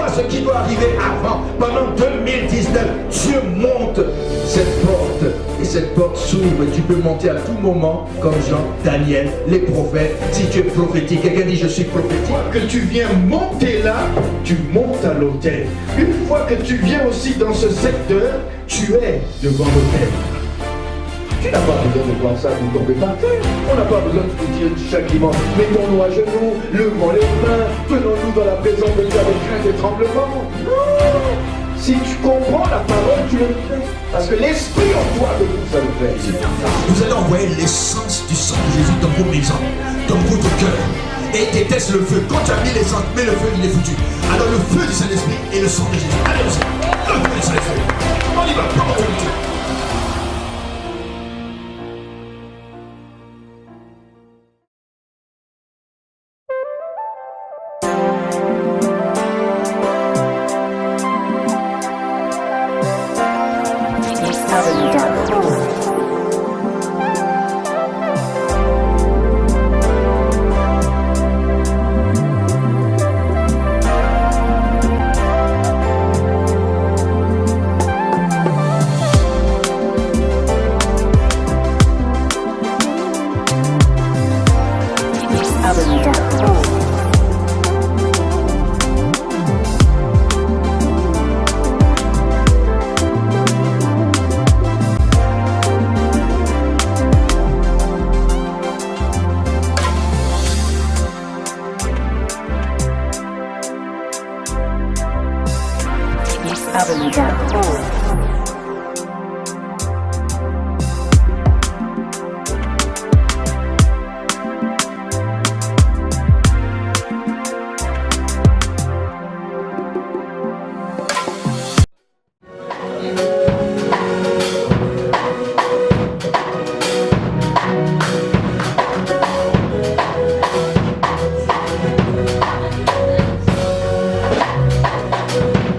vois ce qui doit arriver avant. Pendant 2019, Dieu monte cette porte. Et cette porte s'ouvre. Tu peux monter à tout moment, comme Jean, Daniel, les prophètes. Si tu es prophétique, quelqu'un dit je suis prophétique. Une fois que tu viens monter là, tu montes à l'autel. Une fois que tu viens aussi dans ce secteur, tu es devant l'autel. Tu n'as pas besoin de voir ça pour tomber par terre. On n'a pas besoin de te dire chaque dimanche, mettons-nous à genoux, levons les mains, tenons-nous dans la présence de Dieu avec crainte et tremblement. Non. Si tu comprends la parole, tu le fais. Parce que l'esprit en toi de vous, ça le fait. Vous allez envoyer l'essence du sang de Jésus dans vos maisons, dans votre cœur. Et déteste le feu. Quand tu as mis l'essence, mais le feu, il est foutu. Alors le feu du Saint-Esprit et le sang de Jésus. Allez, le feu du Saint-Esprit. On y va, prends autorité.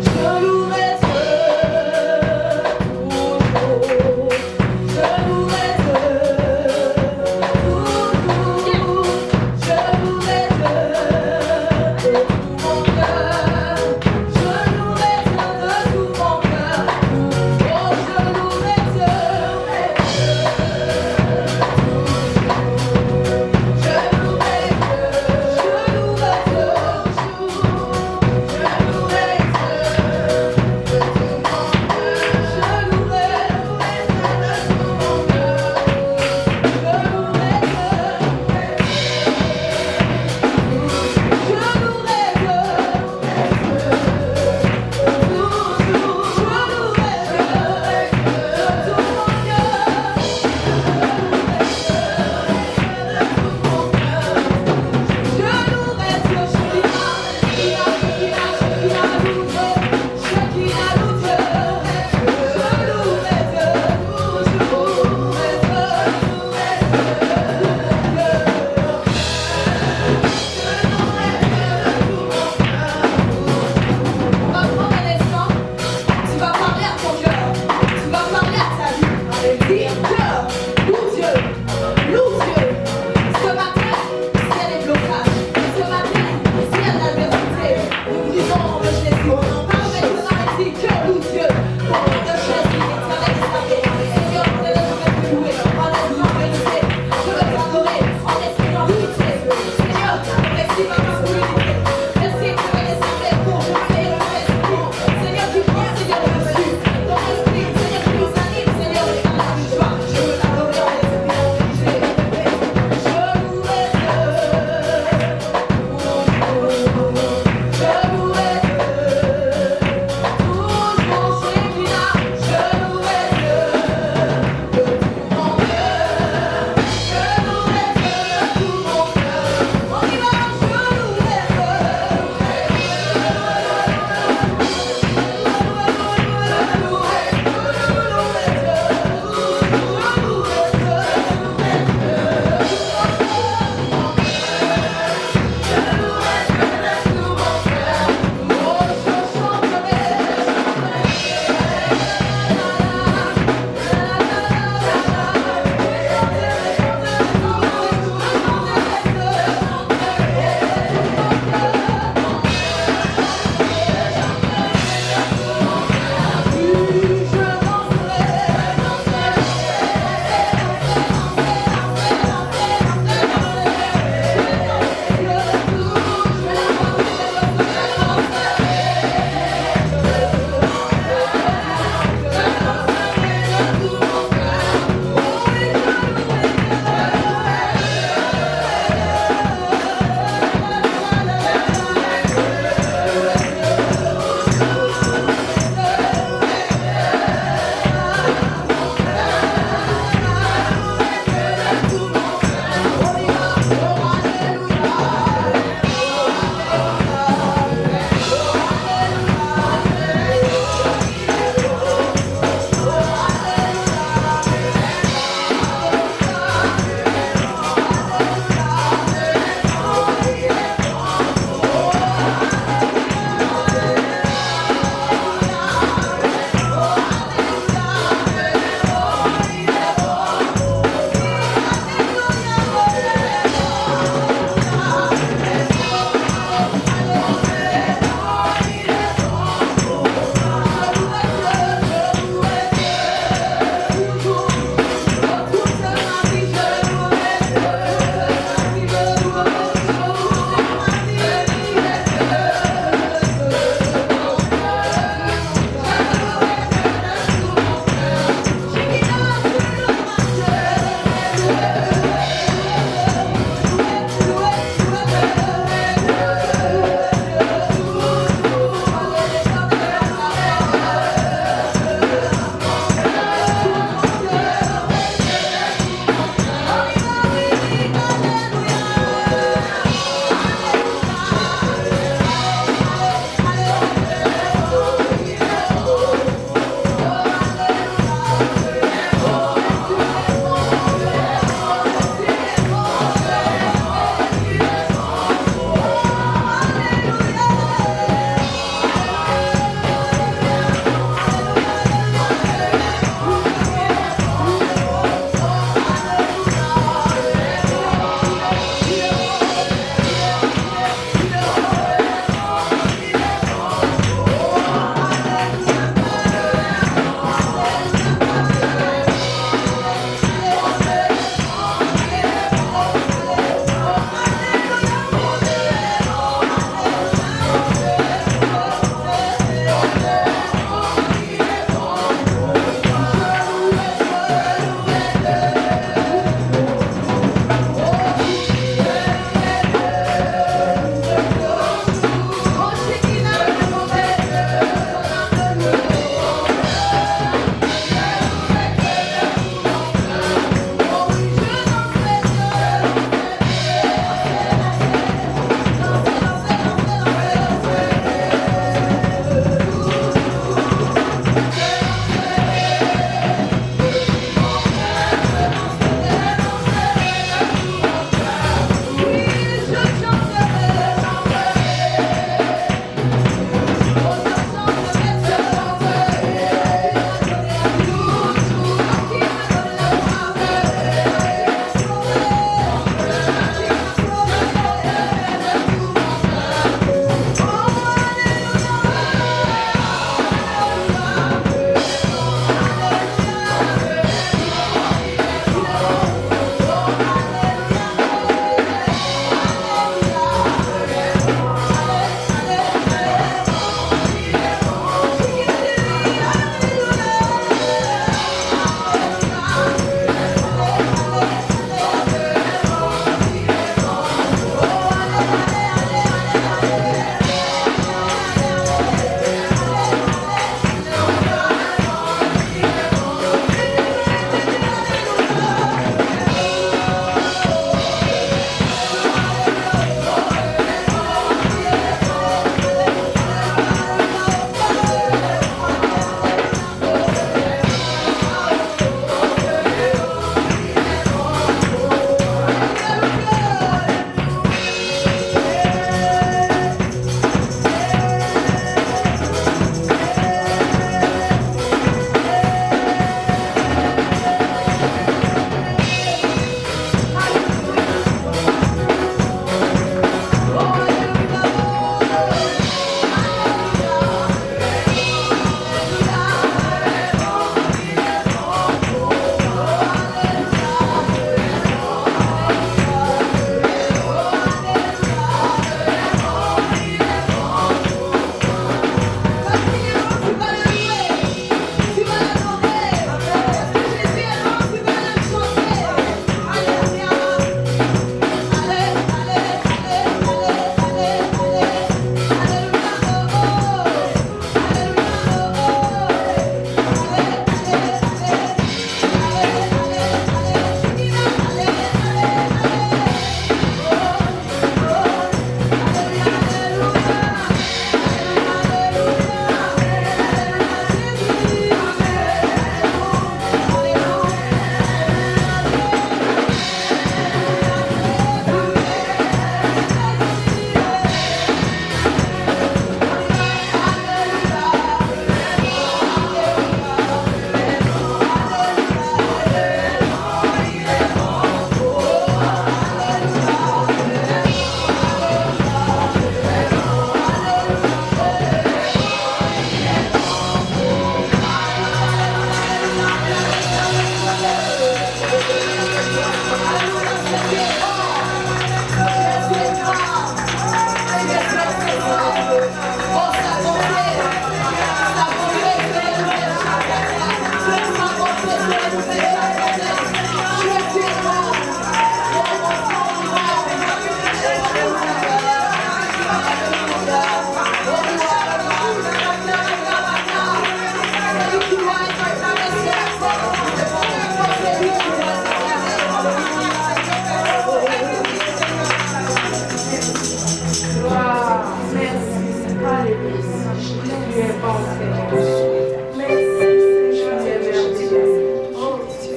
Je loue mes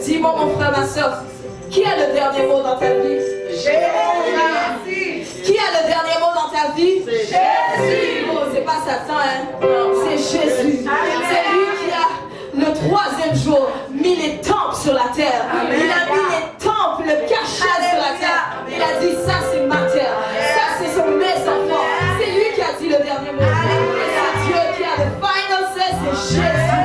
Dis-moi, mon frère, ma soeur, qui a le dernier mot dans ta vie? Jésus. Qui a le dernier mot dans ta vie? Jésus. Oh, c'est pas Satan, hein? C'est Jésus. C'est lui qui a, le troisième jour, mis les temples sur la terre. Il a mis les temples, le cachet sur la terre. Il a dit, ça c'est ma terre. Ça ce sont mes enfants. C'est lui qui a dit le dernier mot. Et c'est Dieu qui a le final say, c'est Jésus.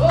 Oh,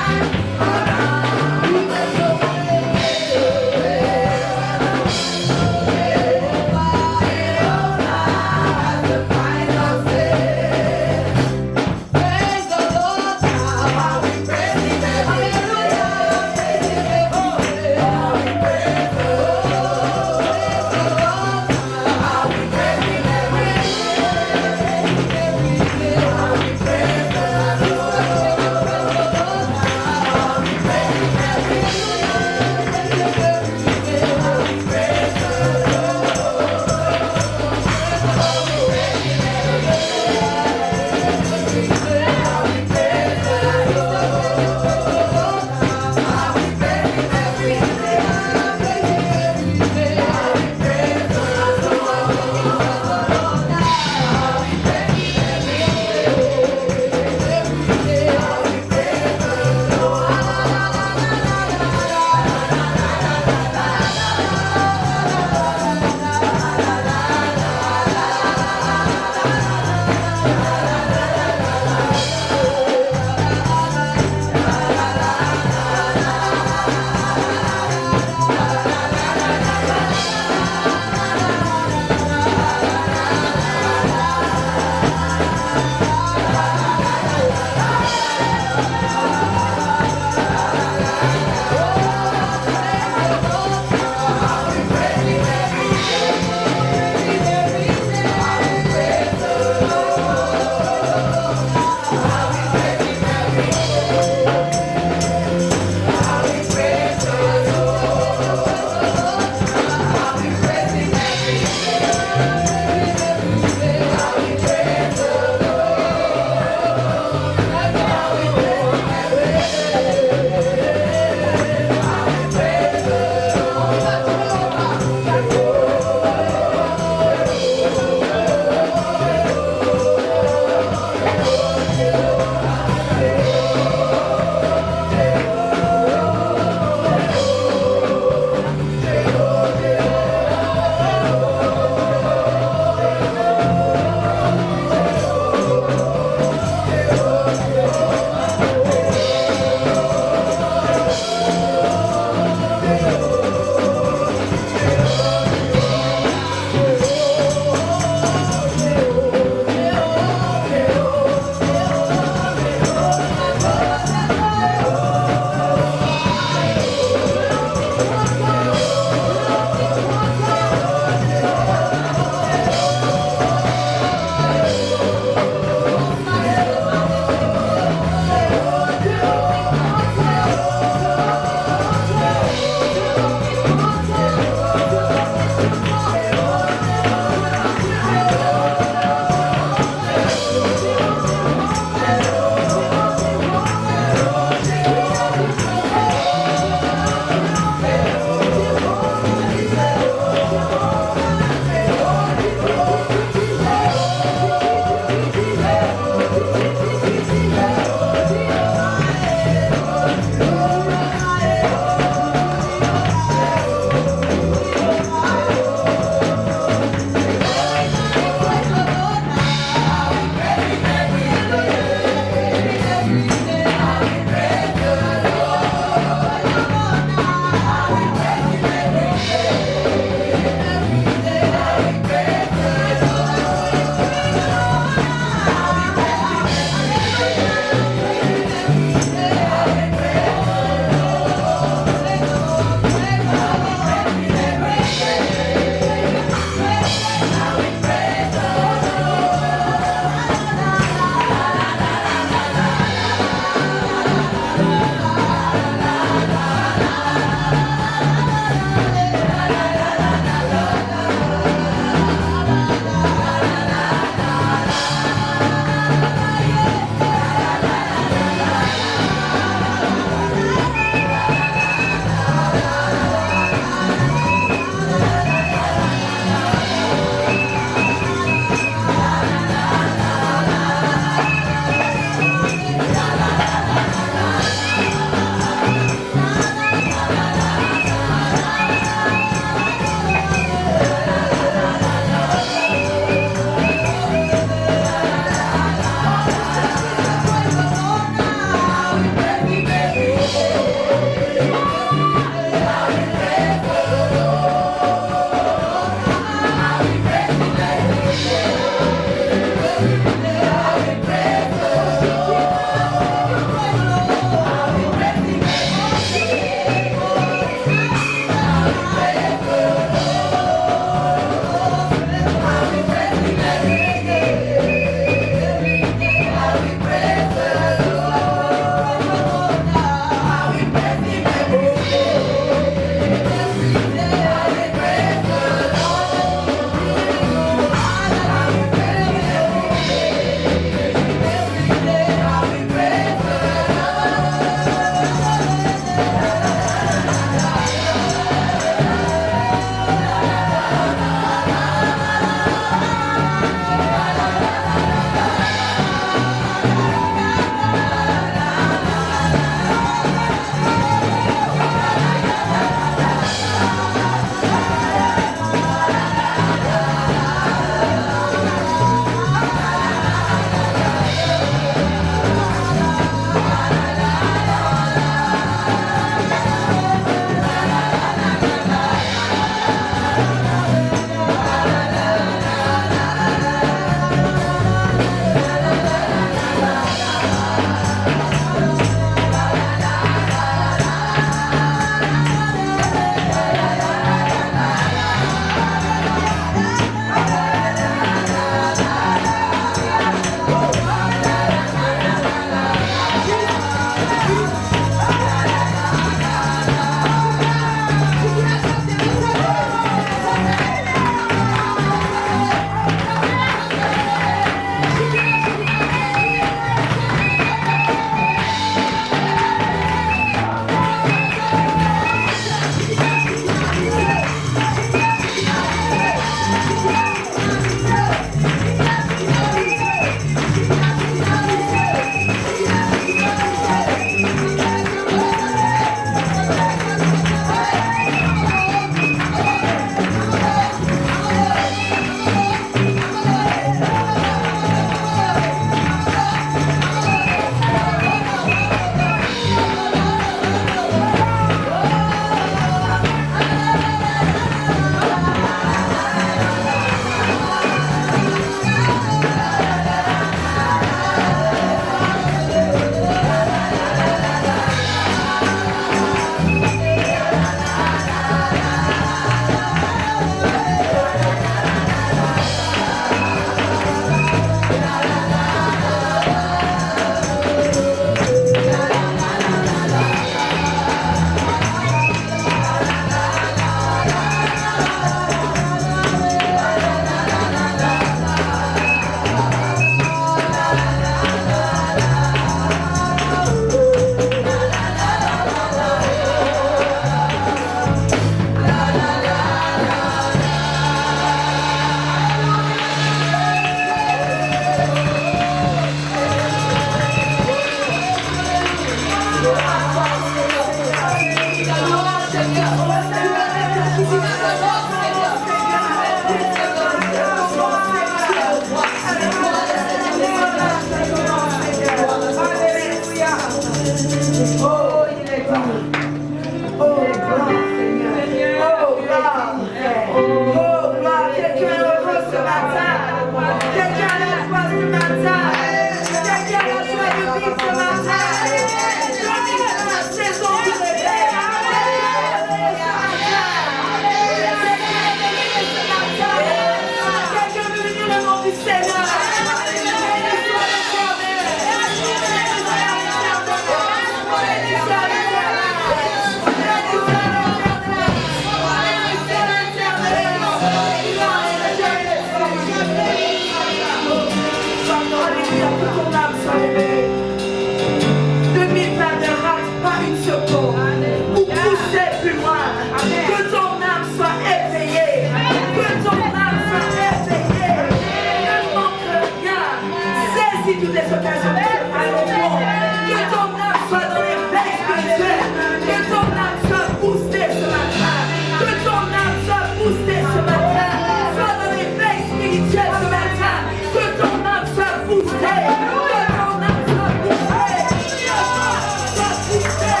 booster ce matin. Que ton âme soit boostée ce matin. Sois dans l'éveil spirituel ce matin. Que ton âme soit boostée. Que ton âme soit boostée. Que ton âme soit boostée.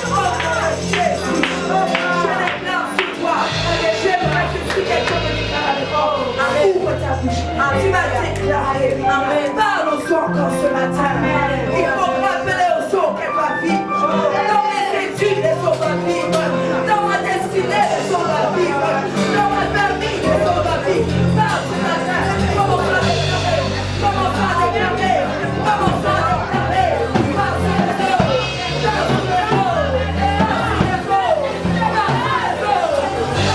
Au nom de Jésus. Je déclare sur toi. J'aimerais que tu aies comme une déclaration. Ouvre ta bouche. Tu vas déclarer. Parle au son encore ce matin. Il faut rappeler au son qu'elle va vivre. Dans mes études, elles sont pas vivre. Dans ma destinée, elles sont pas vivre. Dans ma famille, elles sont pas vivre. Parle ce matin. Commence à déclarer. Commence à déclarer. Commence à déclarer. Parle sur les eaux. Parle sur les eaux. Parle sur les eaux.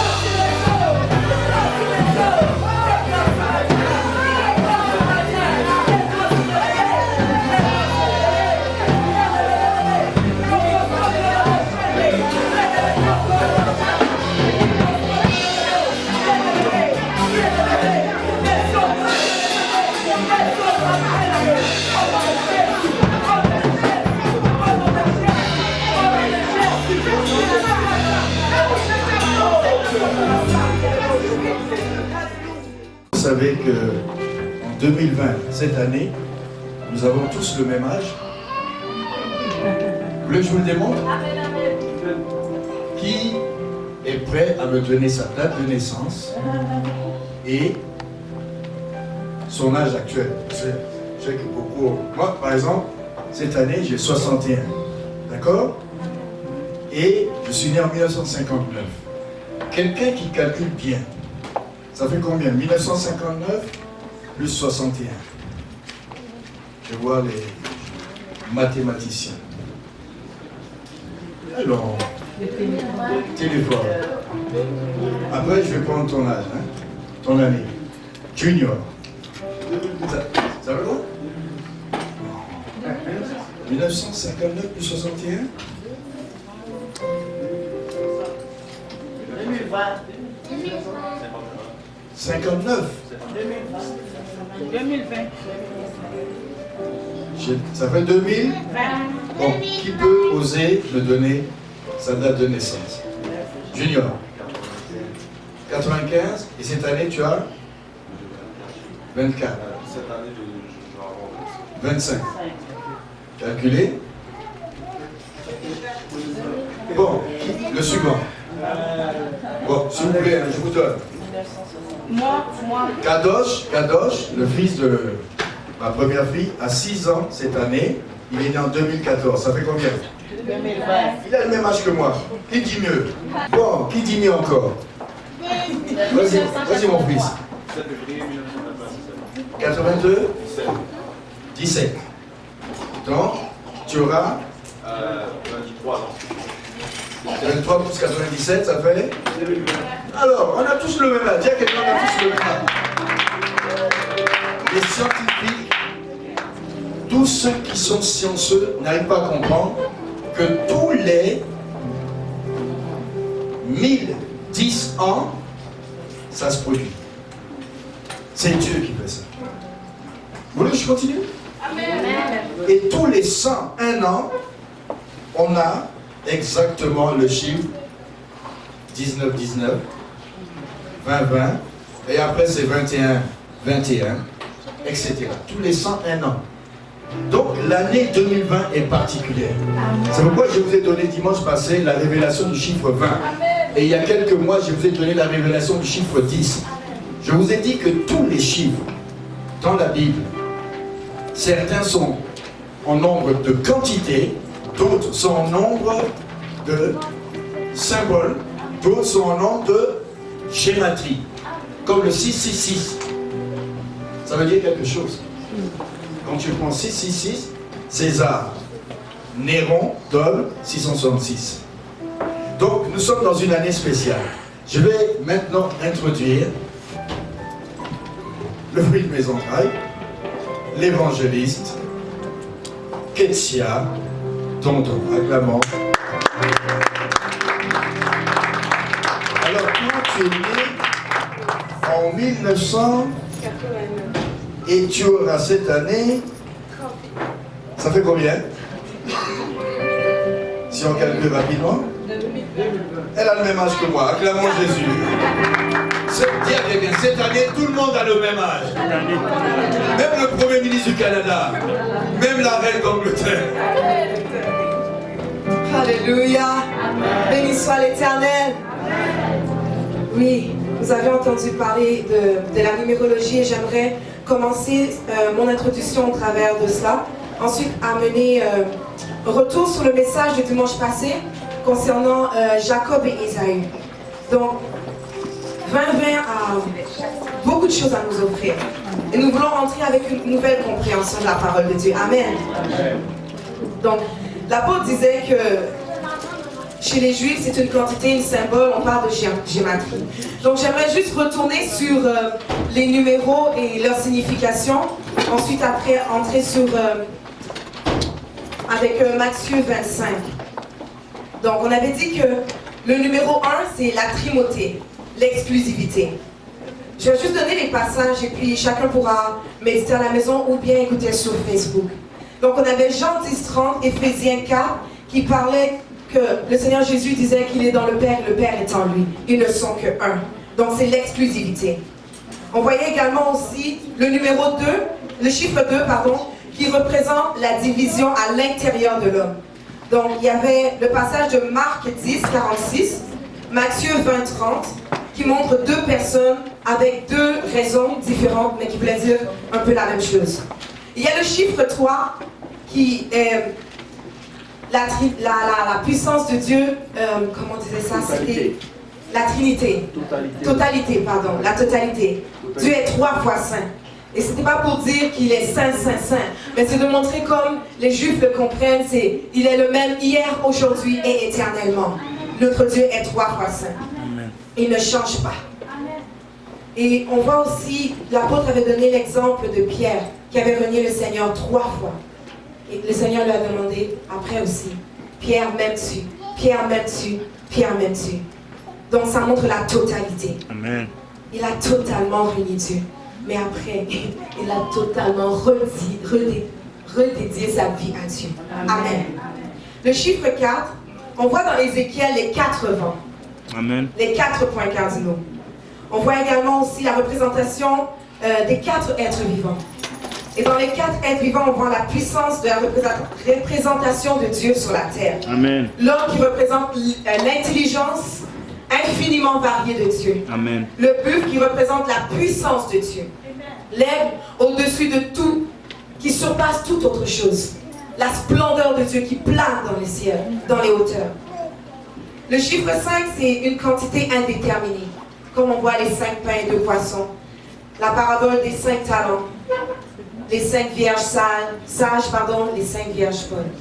Parle sur les eaux. Parle sur les eaux. Parle sur les eaux. Vous savez que en 2020, cette année, nous avons tous le même âge. Vous voulez que je vous le démontre? Qui est prêt à me donner sa date de naissance et son âge actuel? Je sais que beaucoup... Moi, par exemple, cette année, j'ai 61. D'accord? Et je suis né en 1959. Quelqu'un qui calcule bien, ça fait combien? 1959 plus 61. Je vois les mathématiciens. Alors, téléphone. Après, je vais prendre ton âge, hein? Ton année. Junior. Ça va quoi? 1959 plus 61? 59. 2020. Ça fait 2000? Bon, qui peut oser me donner sa date de naissance? Junior. 95. Et cette année, tu as 24. Cette année, je vais avoir 25. Calculé. Bon, le suivant. Bon, s'il vous plaît, je vous donne. Moi. Kadosh, le fils de ma première fille, a 6 ans cette année. Il est né en 2014. Ça fait combien? 2020. Il a le même âge que moi. Qui dit mieux? Bon, qui dit mieux encore? Vas-y mon fils. 7 février 1997. 82? 17. Donc, tu auras 23 ans. 23 plus 97, ça fait? Alors, on a tous le même âge. Dis à quelqu'un, on a tous le même âge. Les scientifiques, tous ceux qui sont scienceux n'arrivent pas à comprendre que tous les 1010 ans, ça se produit. C'est Dieu qui fait ça. Vous voulez que je continue? Amen. Et tous les 101 ans, on a exactement le chiffre 19-19, 20-20, et après c'est 21-21, etc. Tous les 101 ans. Donc l'année 2020 est particulière. C'est pourquoi je vous ai donné dimanche passé la révélation du chiffre 20. Et il y a quelques mois, je vous ai donné la révélation du chiffre 10. Je vous ai dit que tous les chiffres dans la Bible, certains sont en nombre de quantité, d'autres sont en nombre de symboles, d'autres sont en nombre de gématrie, comme le 666. Ça veut dire quelque chose. Quand tu prends 666, César, Néron donne 666. Donc nous sommes dans une année spéciale. Je vais maintenant introduire le fruit de mes entrailles, l'évangéliste, Ketsia, tonton, acclamant. Alors toi tu es né en 1900 et tu auras cette année, ça fait combien? Si on calcule rapidement, Elle a le même âge que moi. Acclamons Jésus. Tiens bien, cette année, tout le monde a le même âge. Même le Premier ministre du Canada. Même la reine d'Angleterre. Alléluia. Béni soit l'Éternel. Oui, vous avez entendu parler de la numérologie et j'aimerais commencer mon introduction au travers de cela. Ensuite, amener retour sur le message du dimanche passé concernant Jacob et Ésaü. Donc, 2020 a beaucoup de choses à nous offrir. Et nous voulons entrer avec une nouvelle compréhension de la parole de Dieu. Amen. Donc, l'apôtre disait que chez les Juifs, c'est une quantité, une symbole, on parle de gématrie. Donc, j'aimerais juste retourner sur les numéros et leur signification. Ensuite, après, entrer sur avec Matthieu 25. Donc, on avait dit que le numéro 1, c'est la trimauté, l'exclusivité. Je vais juste donner les passages et puis chacun pourra méditer à la maison ou bien écouter sur Facebook. Donc, on avait Jean 10:30, Éphésiens 4, qui parlait que le Seigneur Jésus disait qu'il est dans le Père et le Père est en lui. Ils ne sont que un. Donc, c'est l'exclusivité. On voyait également aussi le numéro 2, le chiffre 2, pardon, qui représente la division à l'intérieur de l'homme. Donc, il y avait le passage de Marc 10, 46, Matthieu 20, 30, qui montre deux personnes avec deux raisons différentes, mais qui voulaient dire un peu la même chose. Il y a le chiffre 3, qui est la puissance de Dieu, comment on disait ça? C'était la Trinité. Totalité, pardon, la totalité. Dieu est 3 fois saint. Et ce n'était pas pour dire qu'il est saint, saint, saint, mais c'est de montrer comme les Juifs le comprennent, c'est il est le même hier, aujourd'hui et éternellement. Notre Dieu est 3 fois saint. Il ne change pas. Et on voit aussi, l'apôtre avait donné l'exemple de Pierre, qui avait renié le Seigneur 3 fois. Et le Seigneur lui a demandé, après aussi, Pierre, m'aimes-tu? Pierre, m'aimes-tu? Pierre, m'aimes-tu? Donc ça montre la totalité. Amen. Il a totalement renié Dieu. Mais après, il a totalement redédié sa vie à Dieu. Amen. Le chiffre 4, on voit dans Ézéchiel les 4 vents. Amen. Les 4 points cardinaux. On voit également aussi la représentation des 4 êtres vivants. Et dans les 4 êtres vivants, on voit la puissance de la représentation de Dieu sur la terre. Amen. L'homme qui représente l'intelligence infiniment variée de Dieu. Amen. Le buffle qui représente la puissance de Dieu. L'aigle au-dessus de tout, qui surpasse toute autre chose. La splendeur de Dieu qui plane dans les ciels, dans les hauteurs. Le chiffre 5, c'est une quantité indéterminée. Comme on voit les 5 pains et 2 poissons. La parabole des 5 talents. Les 5 vierges sages, les 5 vierges folles.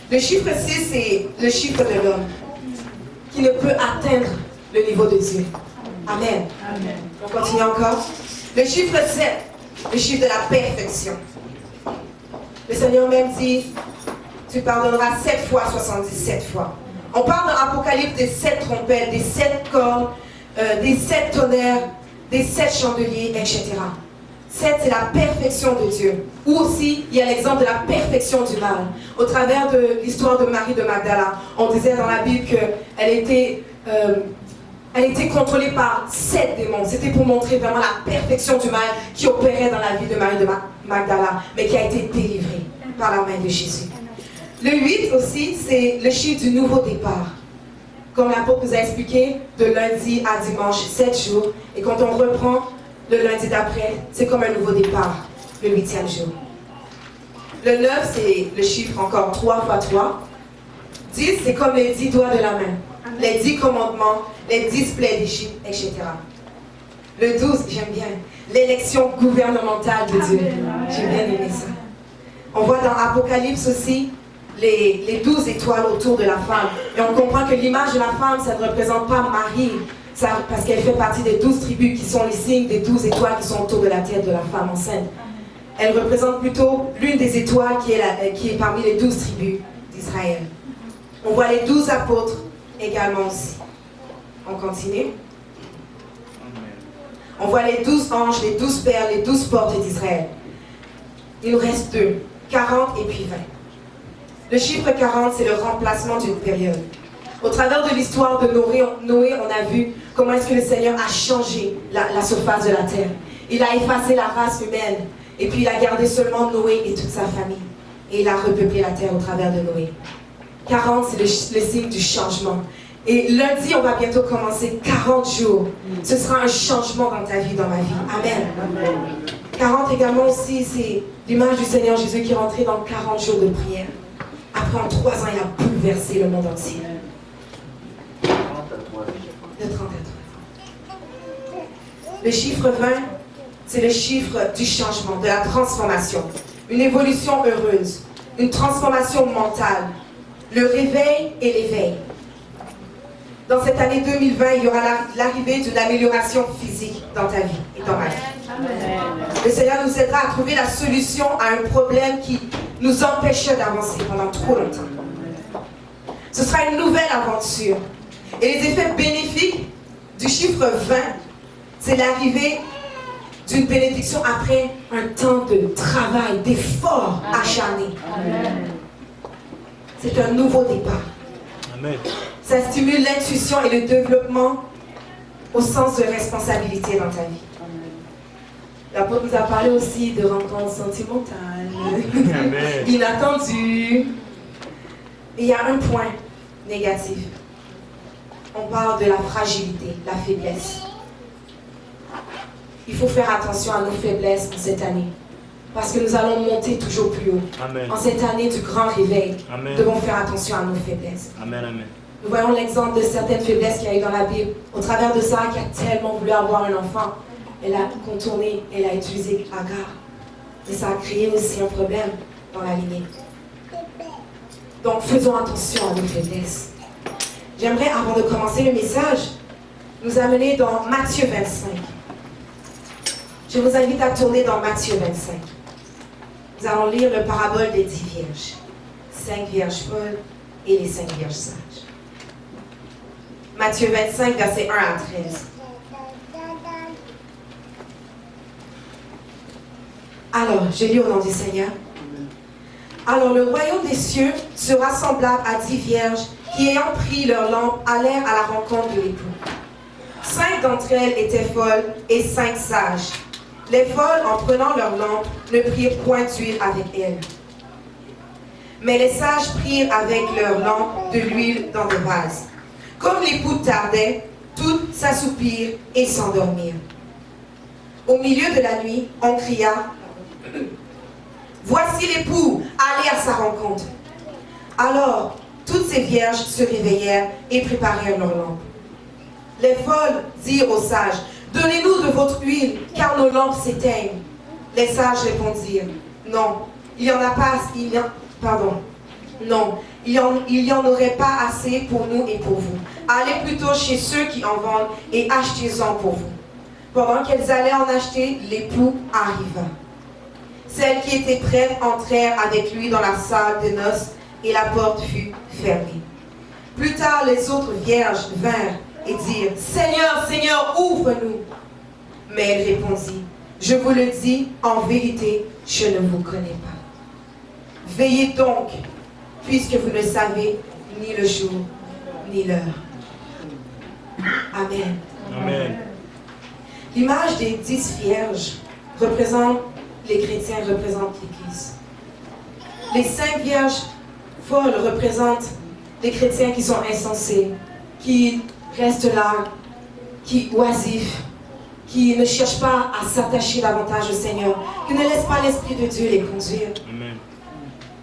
Le chiffre 6, c'est le chiffre de l'homme, qui ne peut atteindre le niveau de Dieu. Amen. Amen. On continue encore. Le chiffre 7, le chiffre de la perfection. Le Seigneur même dit, tu pardonneras 7 fois, 77 fois. On parle dans l'Apocalypse des 7 trompettes, des 7 cornes, des 7 tonnerres, des 7 chandeliers, etc. 7, c'est la perfection de Dieu. Ou aussi, il y a l'exemple de la perfection du mal. Au travers de l'histoire de Marie de Magdala, on disait dans la Bible qu'elle était contrôlée par 7 démons. C'était pour montrer vraiment la perfection du mal qui opérait dans la vie de Marie de Magdala, mais qui a été délivrée par la main de Jésus. Le 8 aussi, c'est le chiffre du nouveau départ. Comme l'apôtre nous a expliqué, de lundi à dimanche, 7 jours. Et quand on reprend le lundi d'après, c'est comme un nouveau départ, le 8e jour. Le 9, c'est le chiffre encore 3 fois 3. 10, c'est comme les 10 doigts de la main. Les 10 commandements, les 10 plaies d'Égypte, etc. Le 12, j'aime bien, l'élection gouvernementale de Dieu. J'ai bien aimé ça. On voit dans Apocalypse aussi les 12 étoiles autour de la femme. Et on comprend que l'image de la femme, ça ne représente pas Marie, parce qu'elle fait partie des 12 tribus qui sont les signes des 12 étoiles qui sont autour de la tête de la femme enceinte. Elle représente plutôt l'une des étoiles qui est parmi les 12 tribus d'Israël. On voit les 12 apôtres également aussi. On continue. On voit les 12 anges, les 12 perles, les 12 portes d'Israël. Il nous reste 2, 40 et puis 20. Le chiffre 40, c'est le remplacement d'une période. Au travers de l'histoire de Noé, on a vu comment est-ce que le Seigneur a changé la surface de la terre. Il a effacé la race humaine et puis il a gardé seulement Noé et toute sa famille. Et il a repeuplé la terre au travers de Noé. 40, c'est le signe du changement. Et lundi, on va bientôt commencer 40 jours. Ce sera un changement dans ta vie, dans ma vie. Amen. 40 également aussi, c'est l'image du Seigneur Jésus qui est rentré dans 40 jours de prière. Après, en 3 ans, il a bouleversé le monde entier. De 30 à 3. Le chiffre 20, c'est le chiffre du changement, de la transformation. Une évolution heureuse, une transformation mentale, le réveil et l'éveil. Dans cette année 2020, il y aura l'arrivée d'une amélioration physique dans ta vie et dans ma vie. Le Seigneur nous aidera à trouver la solution à un problème qui nous empêchait d'avancer pendant trop longtemps. Ce sera une nouvelle aventure. Et les effets bénéfiques du chiffre 20, c'est l'arrivée d'une bénédiction après un temps de travail, d'effort acharné. C'est un nouveau départ. Amen. Ça stimule l'intuition et le développement au sens de responsabilité dans ta vie. L'apôtre nous a parlé aussi de rencontres sentimentales, inattendues. Et il y a un point négatif. On parle de la fragilité, la faiblesse. Il faut faire attention à nos faiblesses en cette année. Parce que nous allons monter toujours plus haut. Amen. En cette année du grand réveil, Amen. nous devons faire attention à nos faiblesses. Amen, amen. Nous voyons l'exemple de certaines faiblesses qu'il y a eu dans la Bible. Au travers de Sarah qui a tellement voulu avoir un enfant, elle a contourné, elle a utilisé Agar. Et ça a créé aussi un problème dans la lignée. Donc faisons attention à nos faiblesses. J'aimerais, avant de commencer le message, nous amener dans Matthieu 25. Je vous invite à tourner dans Matthieu 25. Nous allons lire le parabole des 10 vierges. 5 vierges folles et les 5 vierges sages. Matthieu 25, versets 1 à 13. Alors, je lis au nom du Seigneur. Alors le royaume des cieux sera semblable à 10 vierges qui, ayant pris leur lampe, allèrent à la rencontre de l'époux. 5 d'entre elles étaient folles et 5 sages. Les folles, en prenant leur lampe, ne prirent point d'huile avec elles. Mais les sages prirent avec leur lampe de l'huile dans des vases. Comme l'époux tardait, toutes s'assoupirent et s'endormirent. Au milieu de la nuit, on cria « Voici l'époux, allez à sa rencontre !» Alors, toutes ces vierges se réveillèrent et préparèrent leurs lampes. Les folles dirent aux sages « Donnez-nous de votre huile, car nos lampes s'éteignent. » Les sages répondirent « Non, il n'y en a pas, il y en aurait pas assez pour nous et pour vous. Allez plutôt chez ceux qui en vendent et achetez-en pour vous. » Pendant qu'elles allaient en acheter, l'époux arriva. Celles qui étaient prêtes entrèrent avec lui dans la salle de noces et la porte fut fermée. Plus tard, les autres vierges vinrent et dirent « Seigneur, Seigneur, ouvre-nous » Mais elle répondit « Je vous le dis, en vérité, je ne vous connais pas. Veillez donc, puisque vous ne savez ni le jour, ni l'heure. » Amen. Amen. L'image des 10 vierges représente les chrétiens, représente l'Église. Les 5 vierges folles représentent les chrétiens qui sont insensés, qui restent là, qui oisifs, qui ne cherchent pas à s'attacher davantage au Seigneur, qui ne laissent pas l'Esprit de Dieu les conduire. Amen.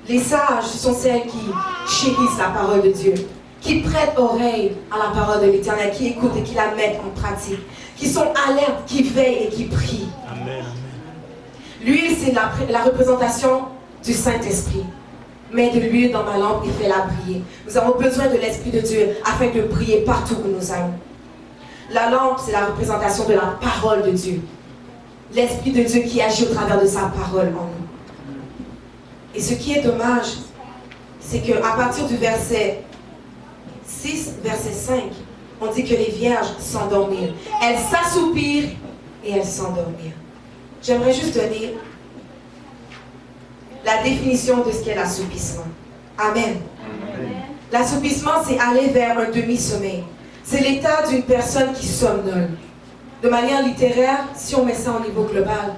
Les sages sont celles qui chérissent la parole de Dieu, qui prêtent oreille à la parole de l'Éternel, qui écoutent et qui la mettent en pratique, qui sont alertes, qui veillent et qui prient. Amen. L'huile, c'est la représentation du Saint-Esprit. Mets de l'huile dans ma lampe et fais-la briller. Nous avons besoin de l'Esprit de Dieu afin de briller partout où nous allons. La lampe, c'est la représentation de la parole de Dieu. L'Esprit de Dieu qui agit au travers de sa parole en nous. Et ce qui est dommage, c'est qu'à partir du verset 6, verset 5, on dit que les vierges s'endormirent. Elles s'assoupirent et elles s'endormirent. J'aimerais juste donner la définition de ce qu'est l'assoupissement. Amen. L'assoupissement, c'est aller vers un demi-sommeil. C'est l'état d'une personne qui somnole. De manière littéraire, si on met ça au niveau global,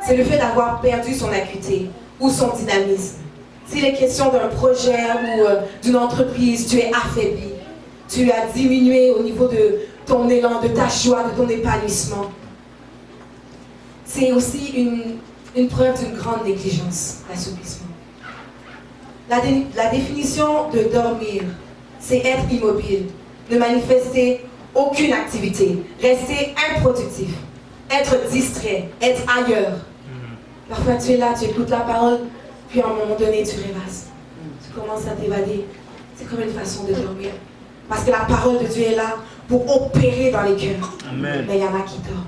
c'est le fait d'avoir perdu son acuité ou son dynamisme. S'il est question d'un projet ou d'une entreprise, tu es affaibli. Tu as diminué au niveau de ton élan, de ta joie, de ton épanouissement. C'est aussi une preuve d'une grande négligence, l'assoupissement. La définition de dormir, c'est être immobile, ne manifester aucune activité, rester improductif, être distrait, être ailleurs. Parfois tu es là, tu écoutes la parole, puis à un moment donné tu rêvasses. Tu commences à t'évader. C'est comme une façon de dormir. Parce que la parole de Dieu est là pour opérer dans les cœurs. Amen. Mais il y en a qui dorment.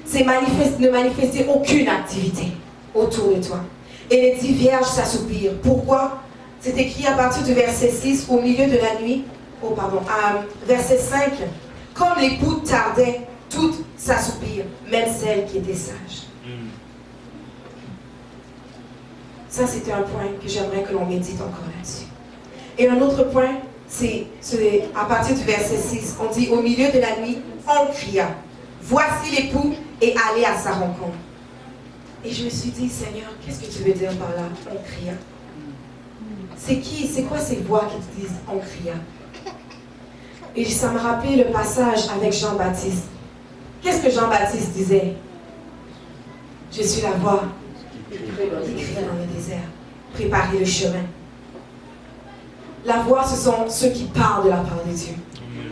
C'est ne manifester aucune activité autour de toi. Et les 10 vierges s'assoupirent. Pourquoi? C'est écrit à partir du verset 6, au milieu de la nuit. Verset 5. Comme l'époux tardait, toutes s'assoupirent, même celles qui étaient sages. Ça, c'était un point que j'aimerais que l'on médite encore là-dessus. Et un autre point, c'est à partir du verset 6, on dit, au milieu de la nuit, on cria, voici l'époux, et allez à sa rencontre. Et je me suis dit, Seigneur, qu'est-ce que tu veux dire par là, on cria? C'est quoi ces voix qui te disent, on cria? Et ça me rappelait le passage avec Jean-Baptiste. Qu'est-ce que Jean-Baptiste disait? Je suis la voix qui crie dans le désert. Préparez le chemin. La voix, ce sont ceux qui parlent de la parole de Dieu.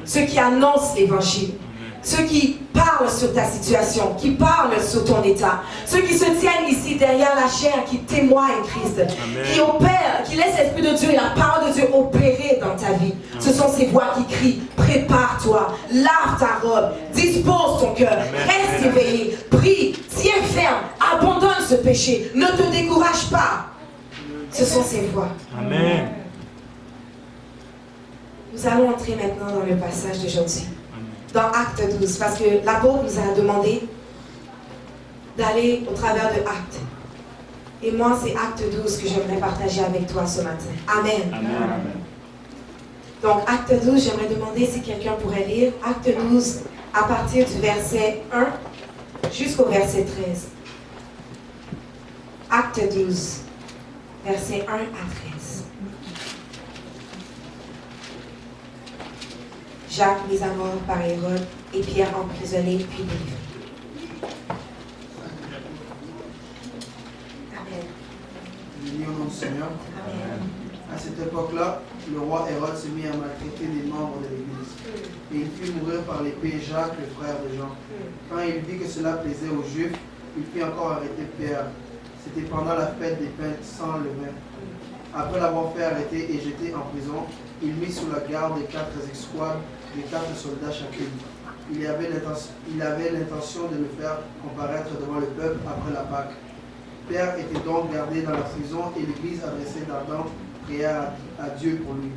Ceux qui annoncent l'évangile. Ceux qui parlent sur ta situation, qui parlent sur ton état. Ceux qui se tiennent ici derrière la chair, qui témoignent Christ. Amen. Qui opèrent, qui laissent l'Esprit de Dieu et la parole de Dieu opérer dans ta vie. Amen. Ce sont ces voix qui crient, prépare-toi, lave ta robe, dispose ton cœur, reste éveillé, prie, tiens ferme, abandonne ce péché, ne te décourage pas. Ce sont ces voix. Amen. Nous allons entrer maintenant dans le passage d'aujourd'hui. Dans Acte 12, parce que l'apôtre nous a demandé d'aller au travers de Acte. Et moi, c'est Acte 12 que j'aimerais partager avec toi ce matin. Amen. Amen. Donc, Acte 12, j'aimerais demander si quelqu'un pourrait lire Acte 12 à partir du verset 1 jusqu'au verset 13. Acte 12, verset 1 à 13. Jacques mis à mort par Hérode et Pierre emprisonné puis délivré. Amen. Béni au nom du Seigneur. Amen. À cette époque-là, le roi Hérode se mit à maltraiter des membres de l'Église. Et il fit mourir par l'épée Jacques, le frère de Jean. Quand il vit que cela plaisait aux Juifs, il fit encore arrêter Pierre. C'était pendant la fête des pains sans levain. Après l'avoir fait arrêter et jeter en prison, il mit sous la garde des 4 escouades de 4 soldats chacune. Il avait l'intention de le faire comparaître devant le peuple après la Pâque. Pierre était donc gardé dans la prison et l'Église adressait d'ardentes prières à Dieu pour lui.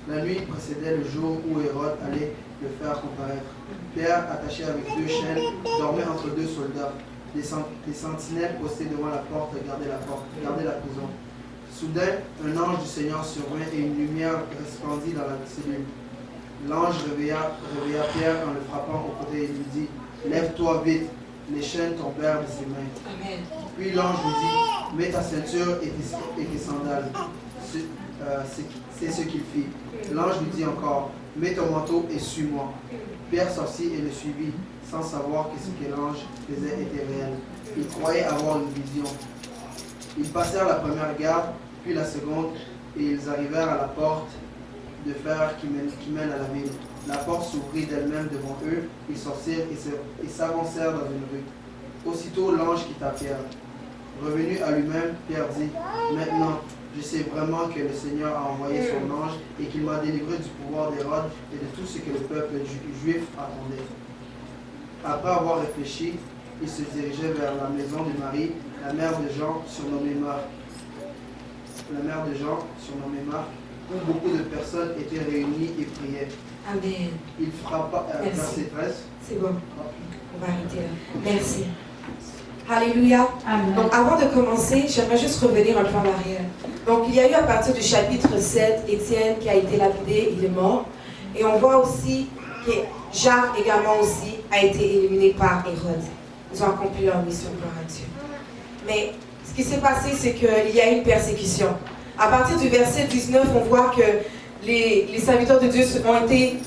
La nuit précédait le jour où Hérode allait le faire comparaître. Pierre, attaché avec 2 chaînes, dormait entre 2 soldats. Des sentinelles postées devant la porte gardaient la prison. Soudain, un ange du Seigneur survint et une lumière resplendit dans la cellule. L'ange réveilla Pierre en le frappant au côté et lui dit « Lève-toi vite !» Les chaînes tombèrent de ses mains. Amen. Puis l'ange lui dit « Mets ta ceinture et tes sandales. » C'est ce qu'il fit. L'ange lui dit encore « Mets ton manteau et suis-moi. » Pierre sortit et le suivit, sans savoir que ce que l'ange faisait était réel. Il croyait avoir une vision. Ils passèrent la première garde, puis la seconde, et ils arrivèrent à la porte de fer qui mène à la ville. La porte s'ouvrit d'elle-même devant eux, ils sortirent et s'avancèrent dans une rue. Aussitôt l'ange quitta Pierre. Revenu à lui-même, Pierre dit « Maintenant, je sais vraiment que le Seigneur a envoyé son ange et qu'il m'a délivré du pouvoir d'Hérode et de tout ce que le peuple juif attendait. » Après avoir réfléchi, il se dirigeait vers la maison de Marie, la mère de Jean, surnommée Marc. Où beaucoup de personnes étaient réunies et priaient. Amen. Il frappa, verset 13. C'est bon. On va arrêter là. Merci. Alléluia. Amen. Donc avant de commencer, j'aimerais juste revenir un peu en arrière. Donc il y a eu à partir du chapitre 7, Étienne qui a été lapidé, il est mort. Et on voit aussi que Jacques également aussi a été éliminé par Hérode. Ils ont accompli leur mission, gloire à Dieu. Mais ce qui s'est passé, c'est qu'il y a eu une persécution. À partir du verset 19, on voit que les serviteurs de Dieu ont été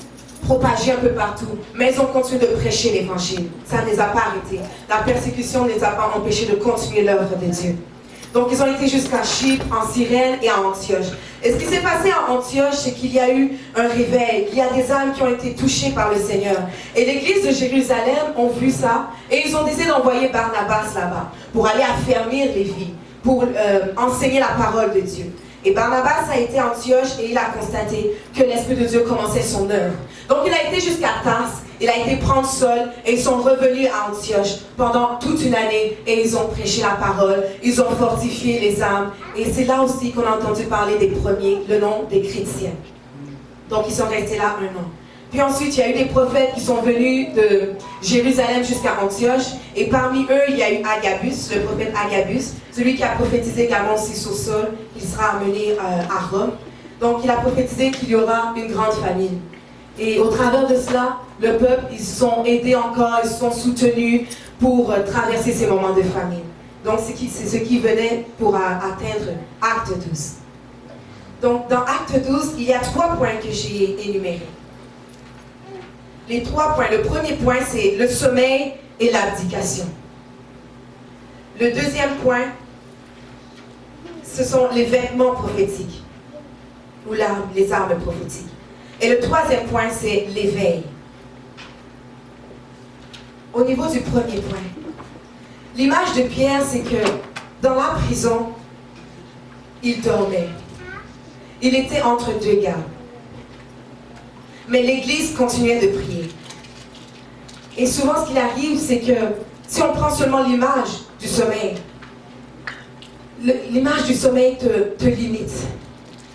propagés un peu partout, mais ils ont continué de prêcher l'évangile. Ça ne les a pas arrêtés. La persécution ne les a pas empêchés de continuer l'œuvre de Dieu. Donc ils ont été jusqu'à Chypre, en Cyrène et à Antioche. Et ce qui s'est passé à Antioche, c'est qu'il y a eu un réveil. Il y a des âmes qui ont été touchées par le Seigneur. Et l'église de Jérusalem ont vu ça et ils ont décidé d'envoyer Barnabas là-bas pour aller affermir les vies, pour enseigner la parole de Dieu. Et Barnabas a été à Antioche et il a constaté que l'Esprit de Dieu commençait son œuvre. Donc il a été jusqu'à Tarse, il a été prendre Saul et ils sont revenus à Antioche pendant toute une année et ils ont prêché la parole, ils ont fortifié les âmes. Et c'est là aussi qu'on a entendu parler des premiers, le nom des chrétiens. Donc ils sont restés là 1 an. Puis ensuite, il y a eu des prophètes qui sont venus de Jérusalem jusqu'à Antioche. Et parmi eux, il y a eu Agabus, le prophète Agabus, celui qui a prophétisé également aussi sur Saul, qu'il sera amené à Rome. Donc, il a prophétisé qu'il y aura une grande famine. Et au travers de cela, le peuple, ils se sont aidés encore, ils se sont soutenus pour traverser ces moments de famine. Donc, c'est ce qui venait pour atteindre Acte 12. Donc, dans Acte 12, il y a 3 points que j'ai énumérés. Les 3 points. Le premier point, c'est le sommeil et l'abdication. Le deuxième point, ce sont les vêtements prophétiques ou les armes prophétiques. Et le troisième point, c'est l'éveil. Au niveau du premier point, l'image de Pierre, c'est que dans la prison, il dormait. Il était entre 2 gardes. Mais l'Église continuait de prier. Et souvent, ce qu'il arrive, c'est que si on prend seulement l'image du sommeil, l'image du sommeil te limite.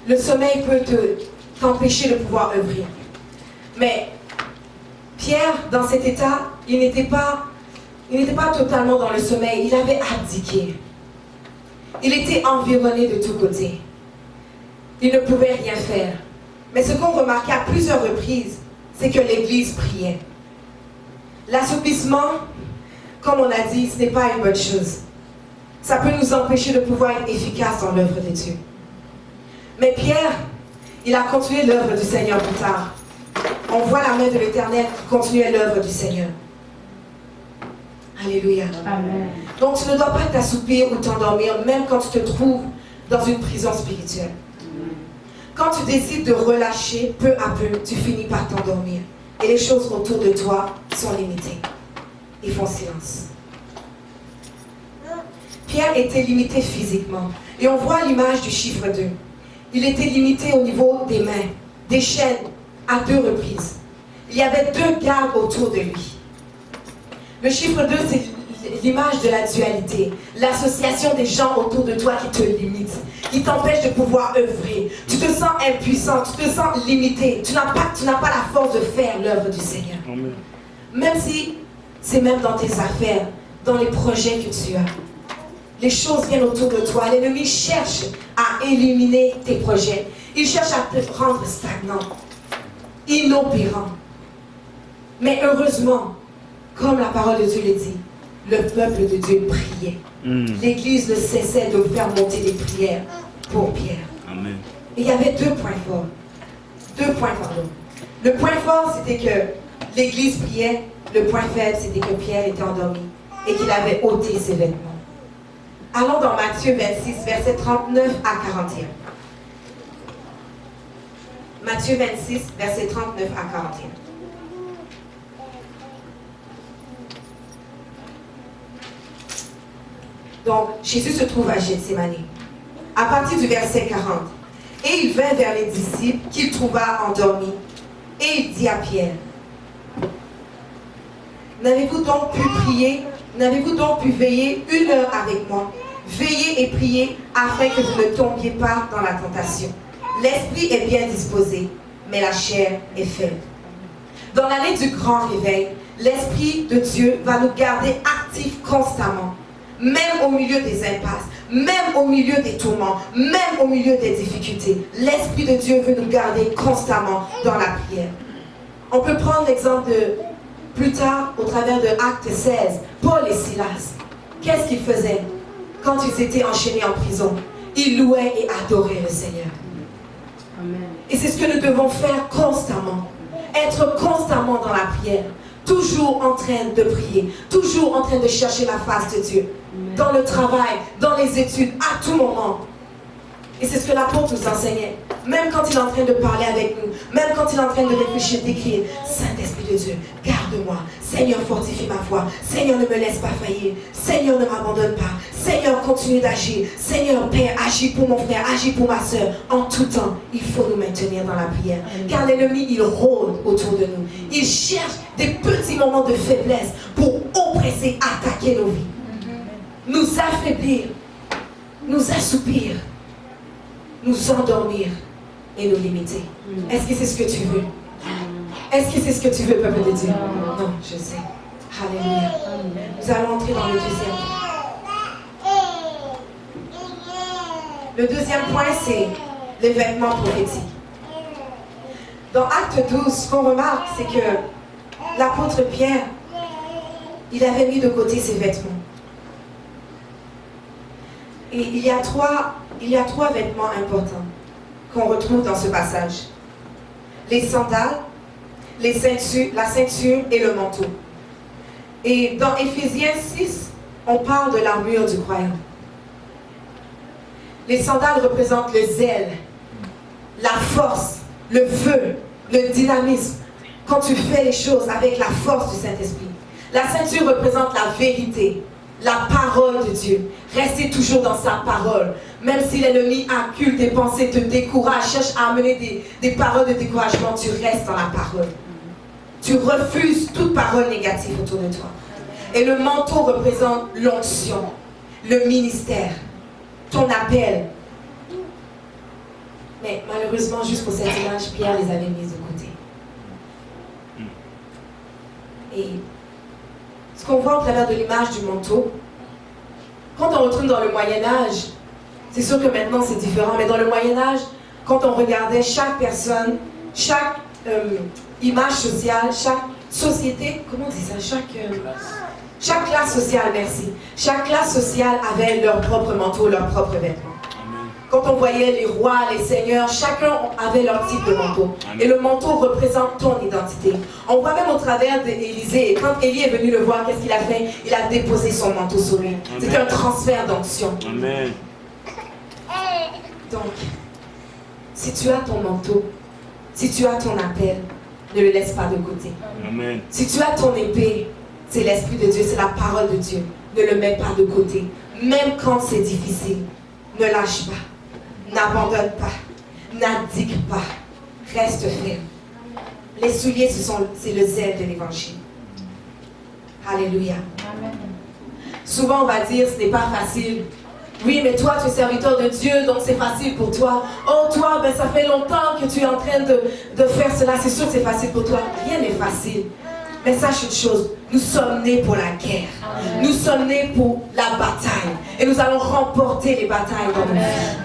Le sommeil peut t'empêcher de pouvoir œuvrer. Mais Pierre, dans cet état, il n'était pas totalement dans le sommeil. Il avait abdiqué. Il était environné de tous côtés. Il ne pouvait rien faire. Mais ce qu'on remarquait à plusieurs reprises, c'est que l'Église priait. L'assoupissement, comme on a dit, ce n'est pas une bonne chose. Ça peut nous empêcher de pouvoir être efficace dans l'œuvre de Dieu. Mais Pierre, il a continué l'œuvre du Seigneur plus tard. On voit la main de l'Éternel qui continuait l'œuvre du Seigneur. Alléluia. Amen. Donc tu ne dois pas t'assoupir ou t'endormir, même quand tu te trouves dans une prison spirituelle. Quand tu décides de relâcher, peu à peu, tu finis par t'endormir. Et les choses autour de toi sont limitées. Ils font silence. Pierre était limité physiquement. Et on voit l'image du chiffre 2. Il était limité au niveau des mains, des chaînes, à 2 reprises. Il y avait 2 gardes autour de lui. Le chiffre 2, c'est l'image de la dualité. L'association des gens autour de toi qui te limitent, qui t'empêchent de pouvoir œuvrer. Tu te sens impuissant, tu te sens limité. Tu n'as pas la force de faire l'œuvre du Seigneur. Amen. Même si c'est même dans tes affaires, dans les projets que tu as. Les choses viennent autour de toi. L'ennemi cherche à éliminer tes projets. Il cherche à te rendre stagnant, inopérant. Mais heureusement, comme la parole de Dieu le dit, le peuple de Dieu priait. L'Église ne cessait de faire monter des prières pour Pierre. Amen. Et il y avait 2 points forts. 2 points, pardon. Le point fort, c'était que l'Église priait. Le point faible, c'était que Pierre était endormi et qu'il avait ôté ses vêtements. Allons dans Matthieu 26, versets 39 à 41. Matthieu 26, versets 39 à 41. Donc, Jésus se trouve à Gethsémani. À partir du verset 40. Et il vint vers les disciples qu'il trouva endormis. Et il dit à Pierre, n'avez-vous donc pu prier, n'avez-vous donc pu veiller 1 heure avec moi? Veillez et priez afin que vous ne tombiez pas dans la tentation. L'esprit est bien disposé, mais la chair est faible. Dans l'année du grand réveil, l'Esprit de Dieu va nous garder actifs constamment, même au milieu des impasses, même au milieu des tourments, même au milieu des difficultés. L'Esprit de Dieu veut nous garder constamment dans la prière. On peut prendre l'exemple de plus tard au travers de Acte 16, Paul et Silas. Qu'est-ce qu'ils faisaient quand ils étaient enchaînés en prison? Ils louaient et adoraient le Seigneur. Amen. Et c'est ce que nous devons faire constamment. Être constamment dans la prière. Toujours en train de prier. Toujours en train de chercher la face de Dieu. Amen. Dans le travail, dans les études, à tout moment. Et c'est ce que l'apôtre nous enseignait. Même quand il est en train de parler avec nous, même quand il est en train de réfléchir, d'écrire, Saint-Esprit de Dieu, garde-moi. Seigneur, fortifie ma foi. Seigneur, ne me laisse pas faillir. Seigneur, ne m'abandonne pas. Seigneur, continue d'agir. Seigneur, Père, agis pour mon frère, agis pour ma soeur. En tout temps, il faut nous maintenir dans la prière. Car l'ennemi, il rôde autour de nous. Il cherche des petits moments de faiblesse pour oppresser, attaquer nos vies. Nous affaiblir, nous assoupir, nous endormir et nous limiter. Est-ce que c'est ce que tu veux? Est-ce que c'est ce que tu veux, peuple de Dieu? Non, je sais. Alléluia. Nous allons entrer dans le deuxième. Le deuxième point, c'est les vêtements prophétiques. Dans Acte 12, ce qu'on remarque, c'est que l'apôtre Pierre, il avait mis de côté ses vêtements. Et il y a trois vêtements importants qu'on retrouve dans ce passage. Les sandales, la ceinture et le manteau. Et dans Éphésiens 6, on parle de l'armure du croyant. Les sandales représentent le zèle, la force, le feu, le dynamisme. Quand tu fais les choses avec la force du Saint-Esprit. La ceinture représente la vérité, la parole de Dieu. Restez toujours dans sa parole. Même si l'ennemi accule tes pensées, te décourage, cherche à amener des paroles de découragement, tu restes dans la parole. Tu refuses toute parole négative autour de toi. Et le manteau représente l'onction, le ministère, ton appel. Mais malheureusement, juste pour cette image, Pierre les avait mises de côté. Et ce qu'on voit au travers de l'image du manteau, quand on retourne dans le Moyen-Âge, c'est sûr que maintenant c'est différent, mais dans le Moyen-Âge, quand on regardait chaque personne, chaque image sociale, chaque société, comment on dit ça, chaque classe sociale, merci. Chaque classe sociale avait leur propre manteau, leur propre vêtement. Quand on voyait les rois, les seigneurs, chacun avait leur type de manteau. Et le manteau représente ton identité. On voit même au travers d'Élisée, quand Élie est venu le voir, qu'est-ce qu'il a fait? Il a déposé son manteau sur lui. C'était un transfert d'onction. Amen. Donc, si tu as ton manteau, si tu as ton appel, ne le laisse pas de côté. Amen. Si tu as ton épée, c'est l'Esprit de Dieu, c'est la parole de Dieu. Ne le mets pas de côté. Même quand c'est difficile, ne lâche pas. N'abandonne pas, n'abdique pas, reste ferme. Les souliers, c'est le zèle de l'évangile. Alléluia. Amen. Souvent, on va dire, ce n'est pas facile. Oui, mais toi, tu es serviteur de Dieu, donc c'est facile pour toi. Oh, toi, ben, ça fait longtemps que tu es en train de faire cela. C'est sûr que c'est facile pour toi. Rien n'est facile. Mais sache une chose, nous sommes nés pour la guerre. Amen. Nous sommes nés pour la bataille. Et nous allons remporter les batailles dans nos vies.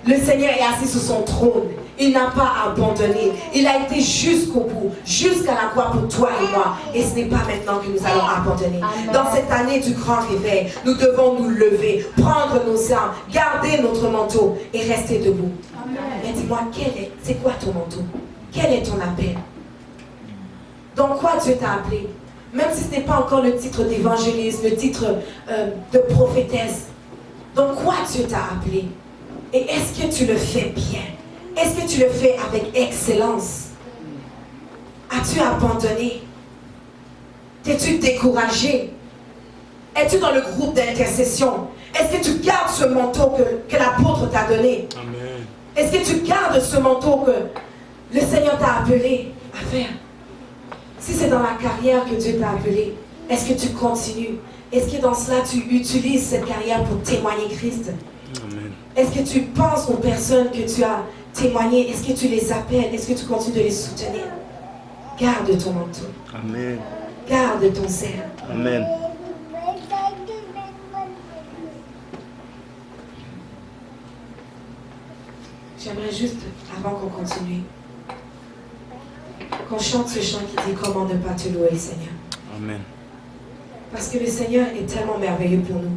Le Seigneur est assis sur son trône. Il n'a pas abandonné. Il a été jusqu'au bout, jusqu'à la croix pour toi et moi. Et ce n'est pas maintenant que nous allons abandonner. Amen. Dans cette année du grand réveil, nous devons nous lever, prendre nos armes, garder notre manteau et rester debout. Amen. Mais dis-moi, c'est quoi ton manteau? Quel est ton appel? Dans quoi Dieu t'a appelé? Même si ce n'est pas encore le titre d'évangéliste, le titre de prophétesse. Dans quoi Dieu t'a appelé? Et est-ce que tu le fais bien? Est-ce que tu le fais avec excellence? As-tu abandonné? T'es-tu découragé? Es-tu dans le groupe d'intercession? Est-ce que tu gardes ce manteau que l'apôtre t'a donné? Amen. Est-ce que tu gardes ce manteau que le Seigneur t'a appelé à faire? Si c'est dans la carrière que Dieu t'a appelé, est-ce que tu continues? Est-ce que dans cela tu utilises cette carrière pour témoigner Christ? Amen. Est-ce que tu penses aux personnes que tu as témoignées? Est-ce que tu les appelles? Est-ce que tu continues de les soutenir? Garde ton manteau. Amen. Garde ton zèle. Amen. avant qu'on continue, qu'on chante ce chant qui dit comment ne pas te louer, Seigneur. Amen. Parce que le Seigneur est tellement merveilleux pour nous.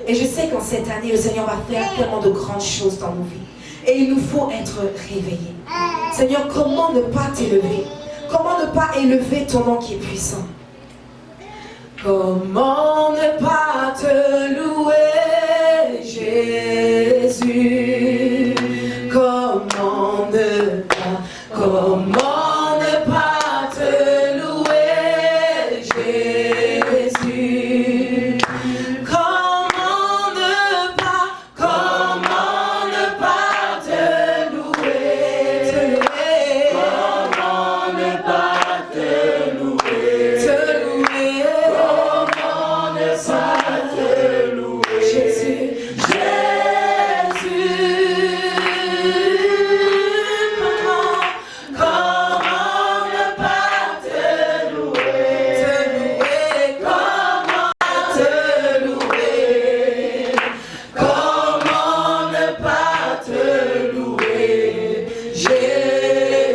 Et je sais qu'en cette année, le Seigneur va faire tellement de grandes choses dans nos vies. Et il nous faut être réveillés. Seigneur, comment ne pas t'élever? Comment ne pas élever ton nom qui est puissant? Comment ne pas te louer, Jésus? Comment ne pas te louer, Jésus? Comment ne pas te louer? Comment ne pas te louer? Comment ne pas te louer? Jésus, comment ne pas te louer? Comment ne pas te louer?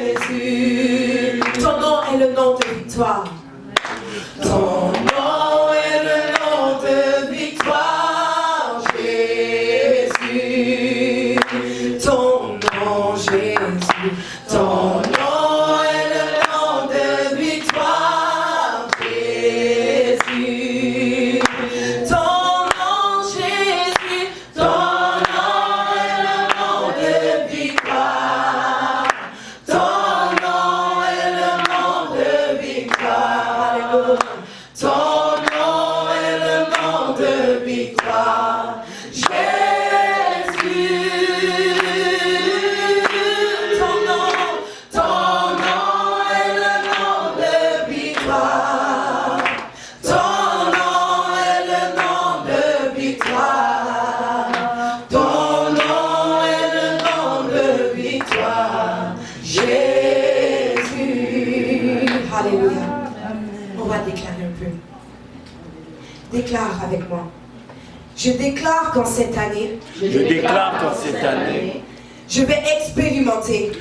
Jésus, ton nom est le nom de victoire. Ton nom est le nom de victoire, Jésus. Ton nom, Jésus. Ton nom est le nom de victoire, Jésus. Ton nom, Jésus. Ton nom est le nom de victoire. Ton nom est le nom de victoire. Alléluia. Ton nom est le nom de victoire, Jésus. Ton nom est le nom de victoire. Ton nom est le nom de victoire. Ton nom est le nom de victoire, Jésus. Alléluia. On va déclarer un peu. Déclare avec moi. Je déclare qu'en cette année, Je déclare qu'en cette année, je vais expérimenter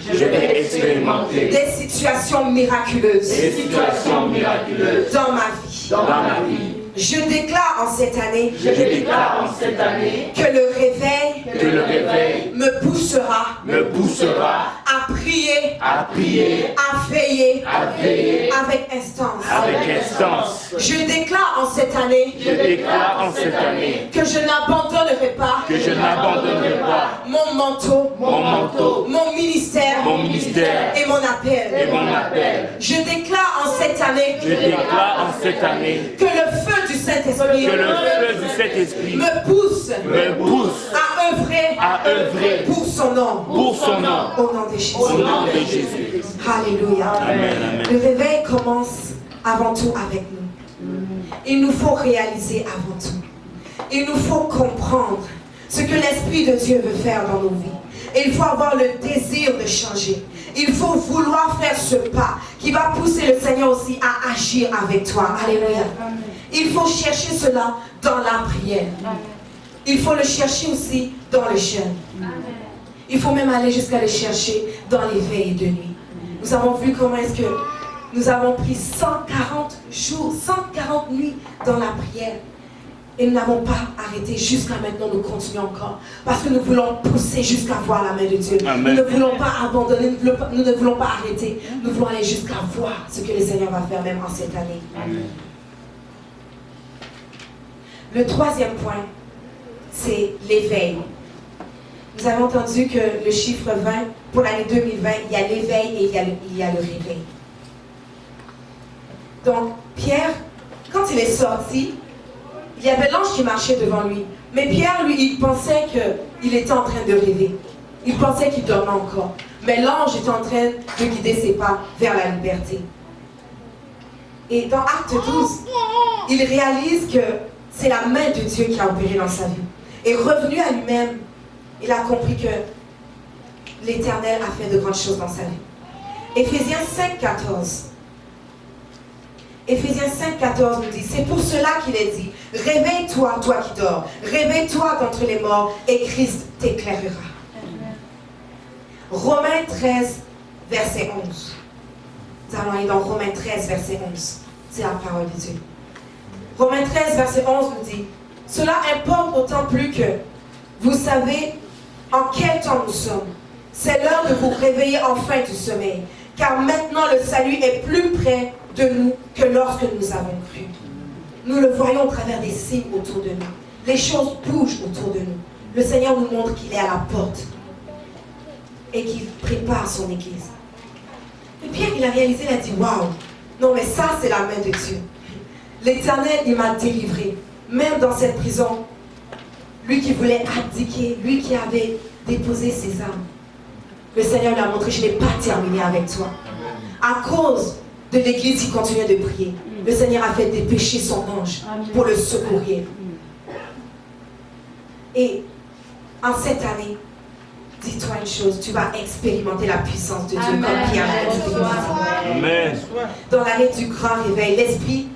des situations miraculeuses des situations miraculeuses dans ma vie. dans ma vie. Je déclare en cette année Je déclare en cette année que le réveil que le réveil me poussera me poussera à prier, à prier, à veiller à veiller avec instance. avec instance. Je déclare en cette année Je déclare en cette année que je n'abandonnerai pas que je n'abandonnerai pas mon manteau, mon manteau, mon ministère mon ministère et mon appel. et mon appel. Je déclare en cette année Je déclare en cette année que le feu du Saint-Esprit que le feu du Saint-Esprit me pousse me pousse à œuvrer pour son nom. pour son nom, Au nom de Jésus. au nom de Jésus. Alléluia. Amen, amen. Le réveil commence avant tout avec nous. Il nous faut réaliser avant tout. Il nous faut comprendre ce que l'Esprit de Dieu veut faire dans nos vies. Et il faut avoir le désir de changer. Il faut vouloir faire ce pas qui va pousser le Seigneur aussi à agir avec toi. Alléluia. Il faut chercher cela dans la prière. Il faut le chercher aussi dans le jeûne. Il faut même aller jusqu'à le chercher dans les veilles de nuit. Nous avons vu comment est-ce que nous avons pris 140 jours, 140 nuits dans la prière. Et nous n'avons pas arrêté jusqu'à maintenant, nous continuons encore. Parce que nous voulons pousser jusqu'à voir la main de Dieu. Amen. Nous ne voulons pas abandonner, nous ne voulons pas arrêter. Nous voulons aller jusqu'à voir ce que le Seigneur va faire même en cette année. Amen. Le troisième point, c'est l'éveil. Vous avez entendu que le chiffre 20, pour l'année 2020, il y a l'éveil et il y a le réveil. Donc, Pierre, quand il est sorti, il y avait l'ange qui marchait devant lui. Mais Pierre, lui, il pensait qu'il était en train de rêver. Il pensait qu'il dormait encore. Mais l'ange était en train de guider ses pas vers la liberté. Et dans Acte 12, il réalise que c'est la main de Dieu qui a opéré dans sa vie. Et revenu à lui-même, il a compris que l'Éternel a fait de grandes choses dans sa vie. Éphésiens 5,14. Éphésiens 5,14 nous dit, c'est pour cela qu'il est dit, réveille-toi, toi qui dors, réveille-toi d'entre les morts, et Christ t'éclairera. Romains 13, verset 11. Nous allons aller dans Romains 13, verset 11. C'est la parole de Dieu. Romains 13, verset 11 nous dit, « Cela importe d'autant plus que vous savez en quel temps nous sommes. C'est l'heure de vous réveiller enfin du sommeil, car maintenant le salut est plus près de nous que lorsque nous avons cru. Nous le voyons au travers des signes autour de nous. Les choses bougent autour de nous. Le Seigneur nous montre qu'il est à la porte et qu'il prépare son Église. » Et Pierre, il a réalisé, il a dit, « Waouh, non mais ça c'est la main de Dieu. L'Éternel, il m'a délivré, même dans cette prison. Lui qui voulait abdiquer, lui qui avait déposé ses armes. Le Seigneur lui a montré, je n'ai pas terminé avec toi. À cause de l'Église qui continuait de prier, le Seigneur a fait dépêcher son ange pour le secourir. Et en cette année, dis-toi une chose, tu vas expérimenter la puissance de Dieu comme Pierre l'a expérimenté. Amen. Dans l'année du grand réveil, l'Esprit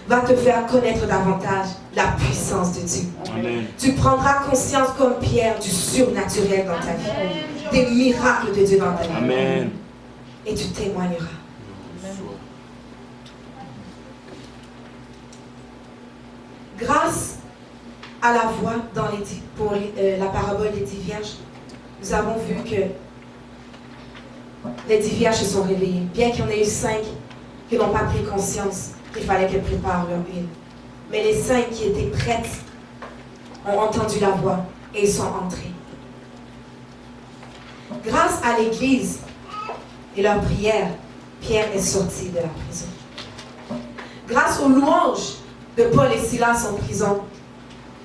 va te faire connaître davantage la puissance de Dieu. Amen. Tu prendras conscience comme Pierre du surnaturel dans ta vie, des miracles de Dieu dans ta vie. Amen. Et tu témoigneras. Grâce à la voix dans pour la parabole des 10 vierges, nous avons vu que les 10 vierges se sont réveillées. Bien qu'il y en ait eu 5 qui n'ont pas pris conscience qu'il fallait qu'elles préparent leur huile. Mais les 5 qui étaient prêtes ont entendu la voix et ils sont entrés. Grâce à l'Église et leur prière, Pierre est sorti de la prison. Grâce aux louanges de Paul et Silas en prison,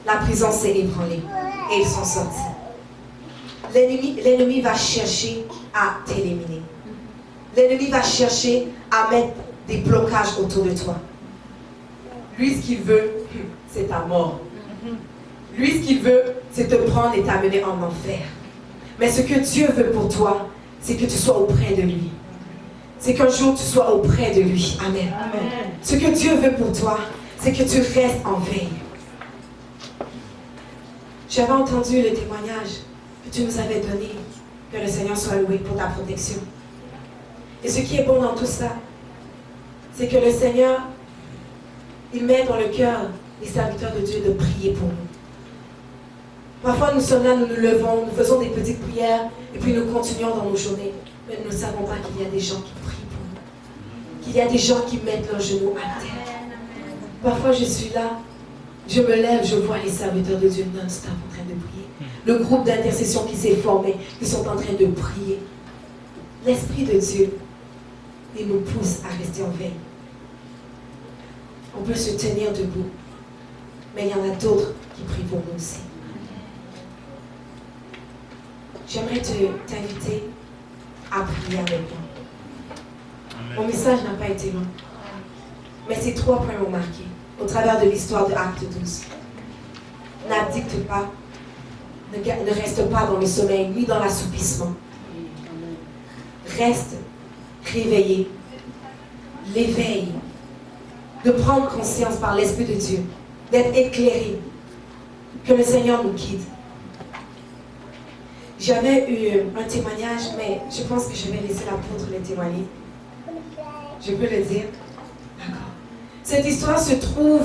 la prison s'est ébranlée et ils sont sortis. L'ennemi va chercher à t'éliminer. L'ennemi va chercher à mettre des blocages autour de toi. Lui, ce qu'il veut, c'est ta mort. Lui, ce qu'il veut, c'est te prendre et t'amener en enfer. Mais ce que Dieu veut pour toi, c'est que tu sois auprès de lui. C'est qu'un jour, tu sois auprès de lui. Amen. Amen. Ce que Dieu veut pour toi, c'est que tu restes en veille. J'avais entendu le témoignage que tu nous avais donné, que le Seigneur soit loué pour ta protection. Et ce qui est bon dans tout ça, c'est que le Seigneur, il met dans le cœur des serviteurs de Dieu de prier pour nous. Parfois nous sommes là, nous nous levons, nous faisons des petites prières et puis nous continuons dans nos journées. Mais nous ne savons pas qu'il y a des gens qui prient pour nous. Qu'il y a des gens qui mettent leurs genoux à terre. Parfois je suis là, je me lève, je vois les serviteurs de Dieu non-stop en train de prier. Le groupe d'intercession qui s'est formé, qui sont en train de prier. L'Esprit de Dieu, il nous pousse à rester en veille. On peut se tenir debout, mais il y en a d'autres qui prient pour nous aussi. J'aimerais t'inviter à prier avec moi. Mon message n'a pas été long, mais ces 3 points m'ont marqué au travers de l'histoire de Acte 12. N'abdicte pas, ne reste pas dans le sommeil ni dans l'assoupissement. Reste réveillé, l'éveil, de prendre conscience par l'Esprit de Dieu, d'être éclairé, que le Seigneur nous guide. J'avais eu un témoignage, mais je pense que je vais laisser l'apôtre le témoigner. Je peux le dire? D'accord. Cette histoire se trouve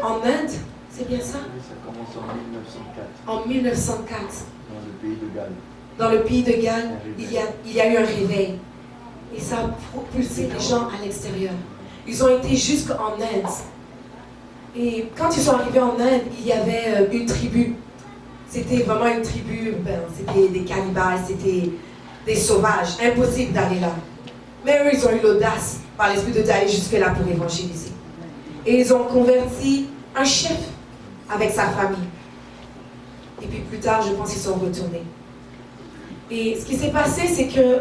en Inde, c'est bien ça? Ça commence en 1904. En 1904. Dans le pays de Galles. Dans le pays de Galles, il y a eu un réveil. Et ça a propulsé les gens à l'extérieur. Ils ont été jusqu'en Inde. Et quand ils sont arrivés en Inde, il y avait une tribu. C'était vraiment une tribu, c'était des cannibales, c'était des sauvages. Impossible d'aller là. Mais eux, ils ont eu l'audace, par l'Esprit de Dieu, d'aller jusque-là pour évangéliser. Et ils ont converti un chef avec sa famille. Et puis plus tard, je pense qu'ils sont retournés. Et ce qui s'est passé, c'est que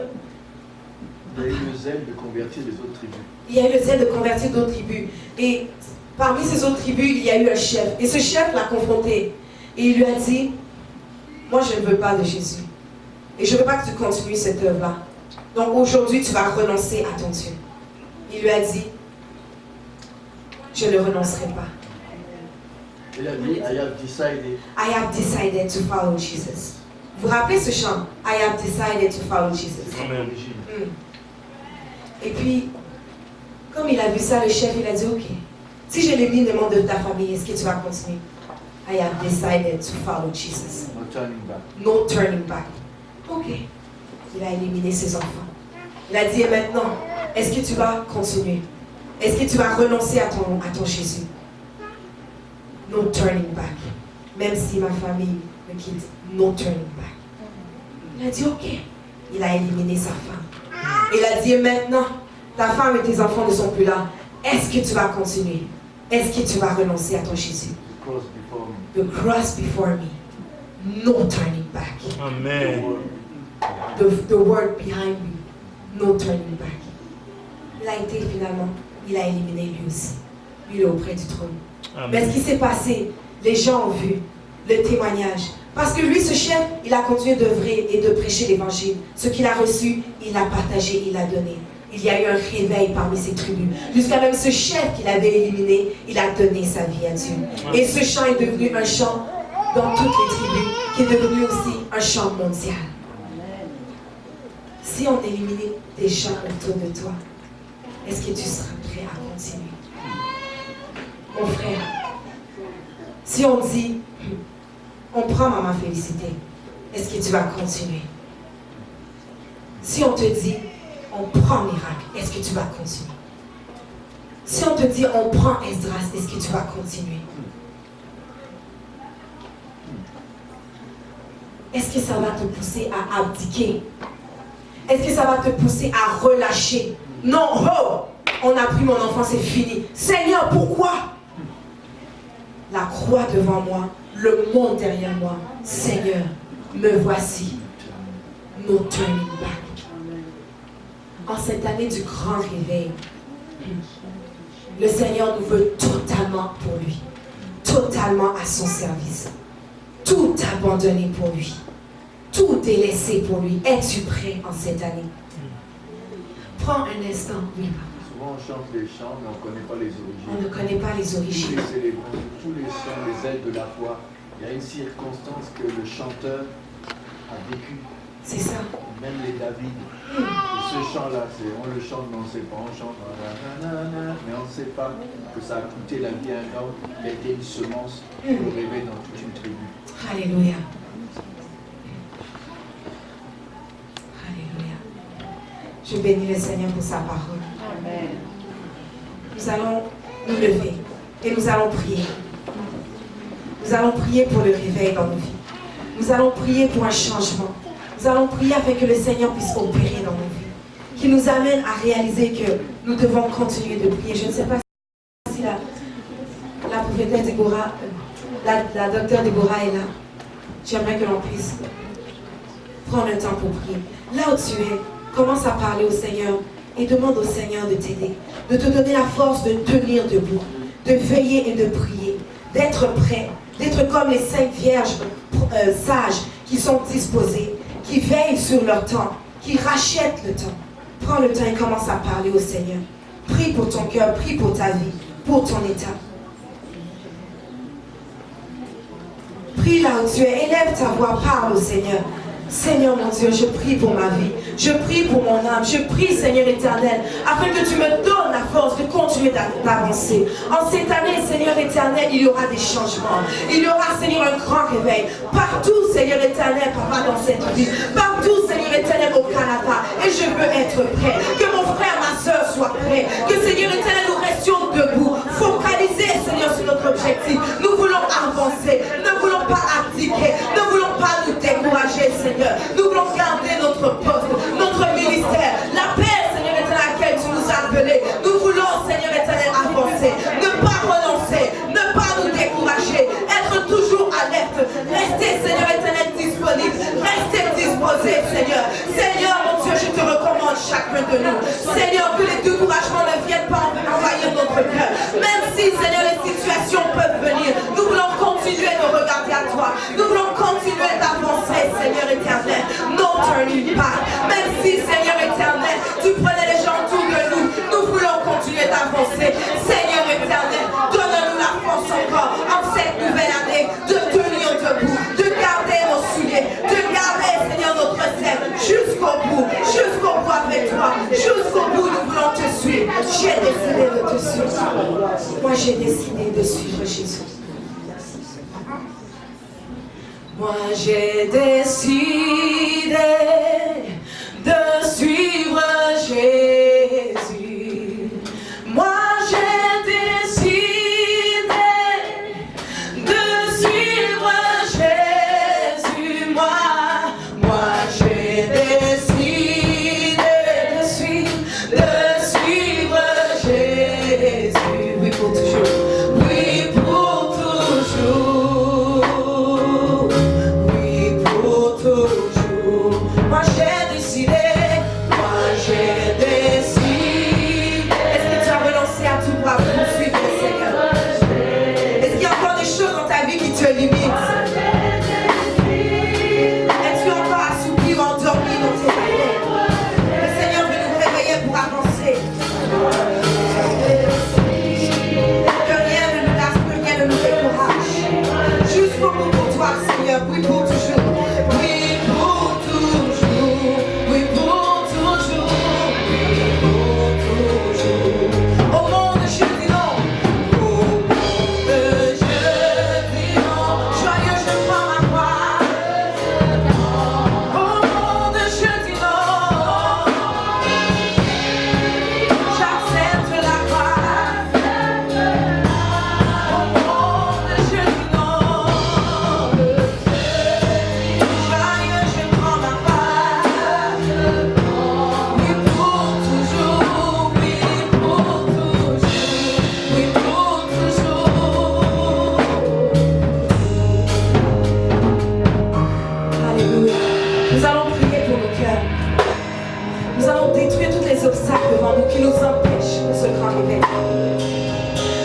Il y a eu le zèle de convertir les autres tribus. il y a eu le zèle de convertir d'autres tribus. Et parmi ces autres tribus, il y a eu un chef. Et ce chef l'a confronté. Et il lui a dit, moi je ne veux pas de Jésus. Et je ne veux pas que tu continues cette œuvre-là. Donc aujourd'hui, tu vas renoncer à ton Dieu. Il lui a dit, je ne renoncerai pas. Il a dit, I have decided I have decided to follow Jesus. Vous vous rappelez ce chant? I have decided to follow Jesus. Amen. Et puis, comme il a vu ça, le chef, il a dit, ok, si j'élimine les membres de ta famille, est-ce que tu vas continuer? I have decided to follow Jesus. No turning back. No turning back. Ok. Il a éliminé ses enfants. Il a dit, et maintenant, est-ce que tu vas continuer? Est-ce que tu vas renoncer à ton Jésus? No turning back. Même si ma famille me quitte, no turning back. Il a dit, ok. Il a éliminé sa femme. Il a dit, et maintenant, ta femme et tes enfants ne sont plus là. Est-ce que tu vas continuer? Est-ce que tu vas renoncer à ton Jésus? The cross before me. The cross before me. No turning back. Amen. The word behind me. No turning back. Il a été finalement, il a éliminé lui aussi. Lui, il est auprès du trône. Amen. Mais ce qui s'est passé, les gens ont vu le témoignage. Parce que lui, ce chef, il a continué d'œuvrer et de prêcher l'évangile. Ce qu'il a reçu, il l'a partagé, il l'a donné. Il y a eu un réveil parmi ses tribus. Jusqu'à même ce chef qu'il avait éliminé, il a donné sa vie à Dieu. Et ce chant est devenu un chant dans toutes les tribus, qui est devenu aussi un chant mondial. Si on éliminait des chants autour de toi, est-ce que tu seras prêt à continuer? Mon frère, si on dit, on prend Maman Félicité, est-ce que tu vas continuer? Si on te dit, on prend Miracle, est-ce que tu vas continuer? Si on te dit, on prend Esdras, est-ce que tu vas continuer? Est-ce que ça va te pousser à abdiquer? Est-ce que ça va te pousser à relâcher? Non, oh, on a pris mon enfant, c'est fini. Seigneur, pourquoi? La croix devant moi, le monde derrière moi. Seigneur, me voici. No turning back. En cette année du grand réveil, le Seigneur nous veut totalement pour lui, totalement à son service, tout abandonné pour lui, tout délaissé pour lui. Es-tu prêt en cette année? Prends un instant, oui, papa. Souvent on chante les chants, mais on ne connaît pas les origines. On ne connaît pas les origines. Tous les célébrants, tous les chants, les ailes de la foi, il y a une circonstance que le chanteur a vécu. C'est ça. Même les David. Et ce chant-là, on le chante, mais on ne sait pas. On chante, nanana, mais on ne sait pas que ça a coûté la vie à un homme. Il a été une semence pour le réveil dans toute une tribu. Alléluia. Alléluia. Je bénis le Seigneur pour sa parole. Amen. Nous allons nous lever et nous allons prier. Nous allons prier pour le réveil dans nos vies. Nous allons prier pour un changement. Nous allons prier afin que le Seigneur puisse opérer dans nos vies. Qui nous amène à réaliser que nous devons continuer de prier. Je ne sais pas si la prophétesse Déborah, la docteure Déborah est là. J'aimerais que l'on puisse prendre le temps pour prier. Là où tu es, commence à parler au Seigneur et demande au Seigneur de t'aider, de te donner la force de tenir debout, de veiller et de prier, d'être prêt, d'être comme les 5 vierges sages qui sont disposées, qui veillent sur leur temps, qui rachètent le temps. Prends le temps et commence à parler au Seigneur. Prie pour ton cœur, prie pour ta vie, pour ton état. Prie là où tu es, élève ta voix, parle au Seigneur. Seigneur mon Dieu, je prie pour ma vie, je prie pour mon âme, je prie Seigneur éternel, afin que tu me donnes la force de continuer d'avancer. En cette année, Seigneur éternel, il y aura des changements, il y aura Seigneur un grand réveil, partout Seigneur éternel, Papa dans cette vie, partout Seigneur éternel au Canada, et je veux être prêt, que mon frère, ma soeur soit prêt, que Seigneur éternel nous restions debout, focalisés Seigneur sur notre objectif. Nous voulons avancer, ne voulons pas abdiquer, ne voulons pas nous décourager Seigneur. Nous voulons garder notre poste, notre ministère, la paix, Seigneur éternel, à laquelle tu nous as appelés. Nous voulons, Seigneur éternel, avancer, ne pas renoncer, ne pas nous décourager, être toujours alerte, rester, Seigneur éternel, disponible, rester disposé, Seigneur. Seigneur, mon Dieu, je te recommande chacun de nous. Seigneur, que les découragements ne viennent pas envahir notre cœur. Même si, Seigneur, les situations peuvent venir, nous voulons continuer de regarder à toi. Nous voulons continuer d'avancer, Seigneur éternel. No turning back. Même si, Seigneur éternel, tu prenais les gens autour de nous, nous voulons continuer d'avancer. Seigneur éternel, donne-nous la force encore en cette nouvelle année de tenir debout, de garder nos souliers, de garder décidé de te suivre. Moi, j'ai décidé de suivre Jésus. Moi, j'ai décidé de suivre Jésus. Moi, j'ai décidé de suivre Jésus. Moi, j'ai décidé de suivre Jésus. Oui, pour toujours. Oui, pour toujours. Oui, pour toujours. Moi, j'ai décidé. Moi, j'ai décidé. Est-ce que tu as renoncé à tout pour poursuivre le Seigneur? Est-ce qu'il y a encore des choses dans ta vie qui te limitent? Es-tu encore assoupli ou endormi dans tes affaires? Le Seigneur veut nous réveiller pour avancer. Que rien ne nous lasse, que rien ne nous décourage. Jusqu'au bout pour toi, Seigneur, oui pour toujours. Oui pour toujours. Oui pour toujours. Oui pour toujours. Au monde, je dis non. Au monde, je dis non. Joyeux, je prends ma croix. Au monde, je dis non. J'accepte la croix. Au monde, je dis non. Joyeux, je prends ma part. Oui pour toujours, oui pour toujours, oui pour toujours. Alléluia. Nous allons prier pour nos cœurs. Nous allons détruire tous les obstacles devant nous qui nous empêchent de ce grand réveil.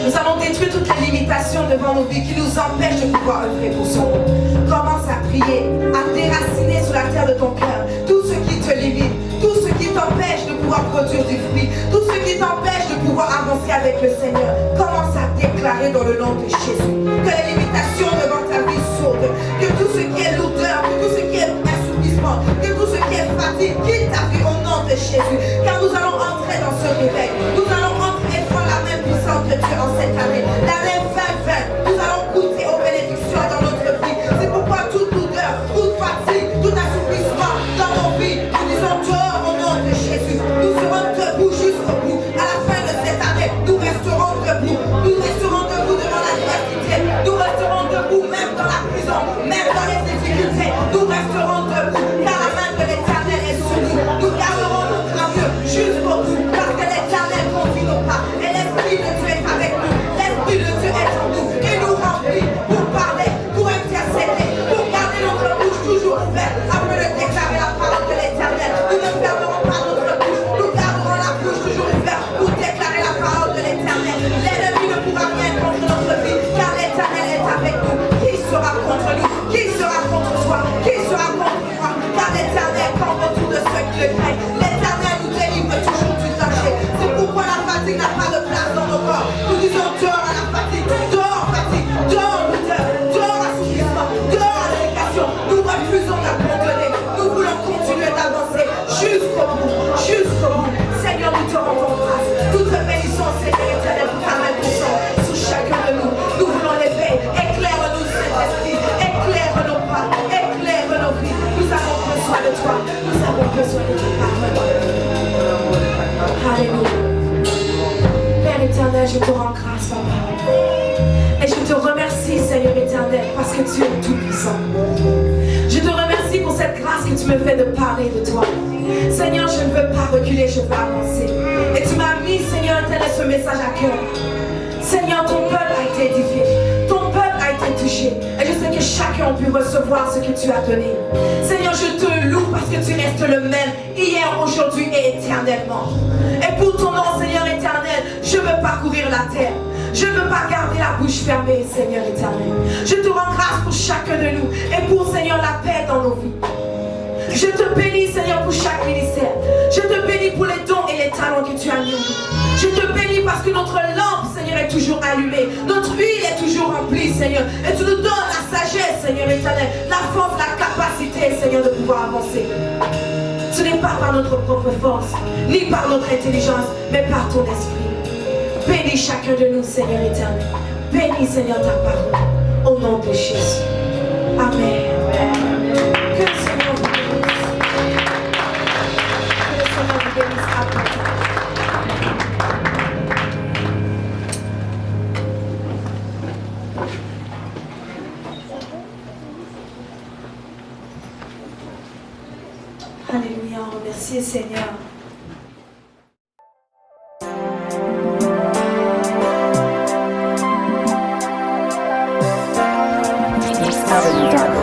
Nous allons détruire toutes les limitations devant nos vies qui nous empêchent de pouvoir œuvrer pour son nom. Commence à prier, à déraciner sur la terre de ton cœur tout ce qui te limite, tout ce qui t'empêche de pouvoir produire du fruit, tout ce qui t'empêche de pouvoir avancer avec le Seigneur. Commence à déclarer dans le nom de Jésus que les limitations devant ta vie sautent, que tout ce qui est lourdeur, que tout ce qui est assouplissement, que tout ce qui est fatigue quitte ta vie au nom de Jésus. Car nous allons entrer dans ce réveil. Nous allons entrer dans la main puissante de Dieu en cette année. L'année 2020, nous allons goûter aux bénédictions dans notre vie. C'est pourquoi toute douleur, toute fatigue, tout assouplissement dans nos vies, nous disons dehors au nom de Jésus. Nous serons debout jusqu'au bout. À la fin de cette année, nous resterons debout. Nous resterons debout devant l'adversité. Nous resterons debout même dans la prison, même dans les difficultés. Nous resterons debout car la main de l'Éternel est sur nous. Nous garderons notre amour jusqu'au bout parce que l'Éternel conduit nos pas. Et l'Esprit de Dieu est avec nous. L'Esprit de Dieu est en nous et nous remplit pour parler, pour intercéder, pour garder notre bouche toujours ouverte afin de déclarer la parole de l'Éternel. Nous ne fermerons pas notre bouche, nous garderons la bouche toujours ouverte pour déclarer la parole de l'Éternel. L'ennemi ne pourra rien contre notre vie car l'Éternel est avec nous. Qui sera contre nous? Qui sera contre toi? Qui sera contre moi? Car l'Éternel campe autour de ceux qui le craignent. L'Éternel nous délivre toujours du danger. C'est pourquoi la fatigue n'a pas de place dans nos corps. Nous disons dehors à la fatigue, dehors lourdeur, dehors assouplissement, dehors dédication. Nous refusons d'abandonner. Nous voulons continuer d'avancer jusqu'au bout, jusqu'au bout. Seigneur, nous te rendons grâce. Nous te bénissons, Seigneur éternel, pour ta main puissante sur chacun de nous. Nous voulons l'éveil. Éclaire-nous, Saint-Esprit. Éclaire nos pas, éclaire nos vies. Nous avons besoin de toi. Nous avons besoin de ta parole. Alléluia. Père éternel, je te rends grâce, Papa. Et je te remercie, Seigneur éternel, parce que tu es tout puissant. Je te remercie pour cette grâce que tu me fais de parler de toi. Seigneur, je ne veux pas reculer, je veux avancer. Et tu m'as mis, Seigneur éternel, ce message à cœur. Seigneur, ton peuple a été édifié. Ton peuple a été touché. Et je sais que chacun a pu recevoir ce que tu as donné. Seigneur, je te loue parce que tu restes le même hier, aujourd'hui et éternellement. Et pour ton nom, Seigneur éternel, je veux parcourir la terre. Je ne veux pas garder la bouche fermée, Seigneur éternel. Je te rends grâce pour chacun de nous et pour, Seigneur, la paix dans nos vies. Je te bénis, Seigneur, pour chaque ministère. Je te bénis pour les dons et les talents que tu as mis en nous. Je te bénis parce que notre lampe, Seigneur, est toujours allumée. Notre huile est toujours remplie, Seigneur. Et tu nous donnes la sagesse, Seigneur éternel, la force, la capacité, Seigneur, de pouvoir avancer. Ce n'est pas par notre propre force, ni par notre intelligence, mais par ton esprit. Bénis chacun de nous, Seigneur éternel. Bénis, Seigneur, ta parole. Au nom de Jésus. Amen. Que le Seigneur vous bénisse. Que le Seigneur vous bénisse abondamment. Alléluia, on remercie le Seigneur. www.ecstasydark.com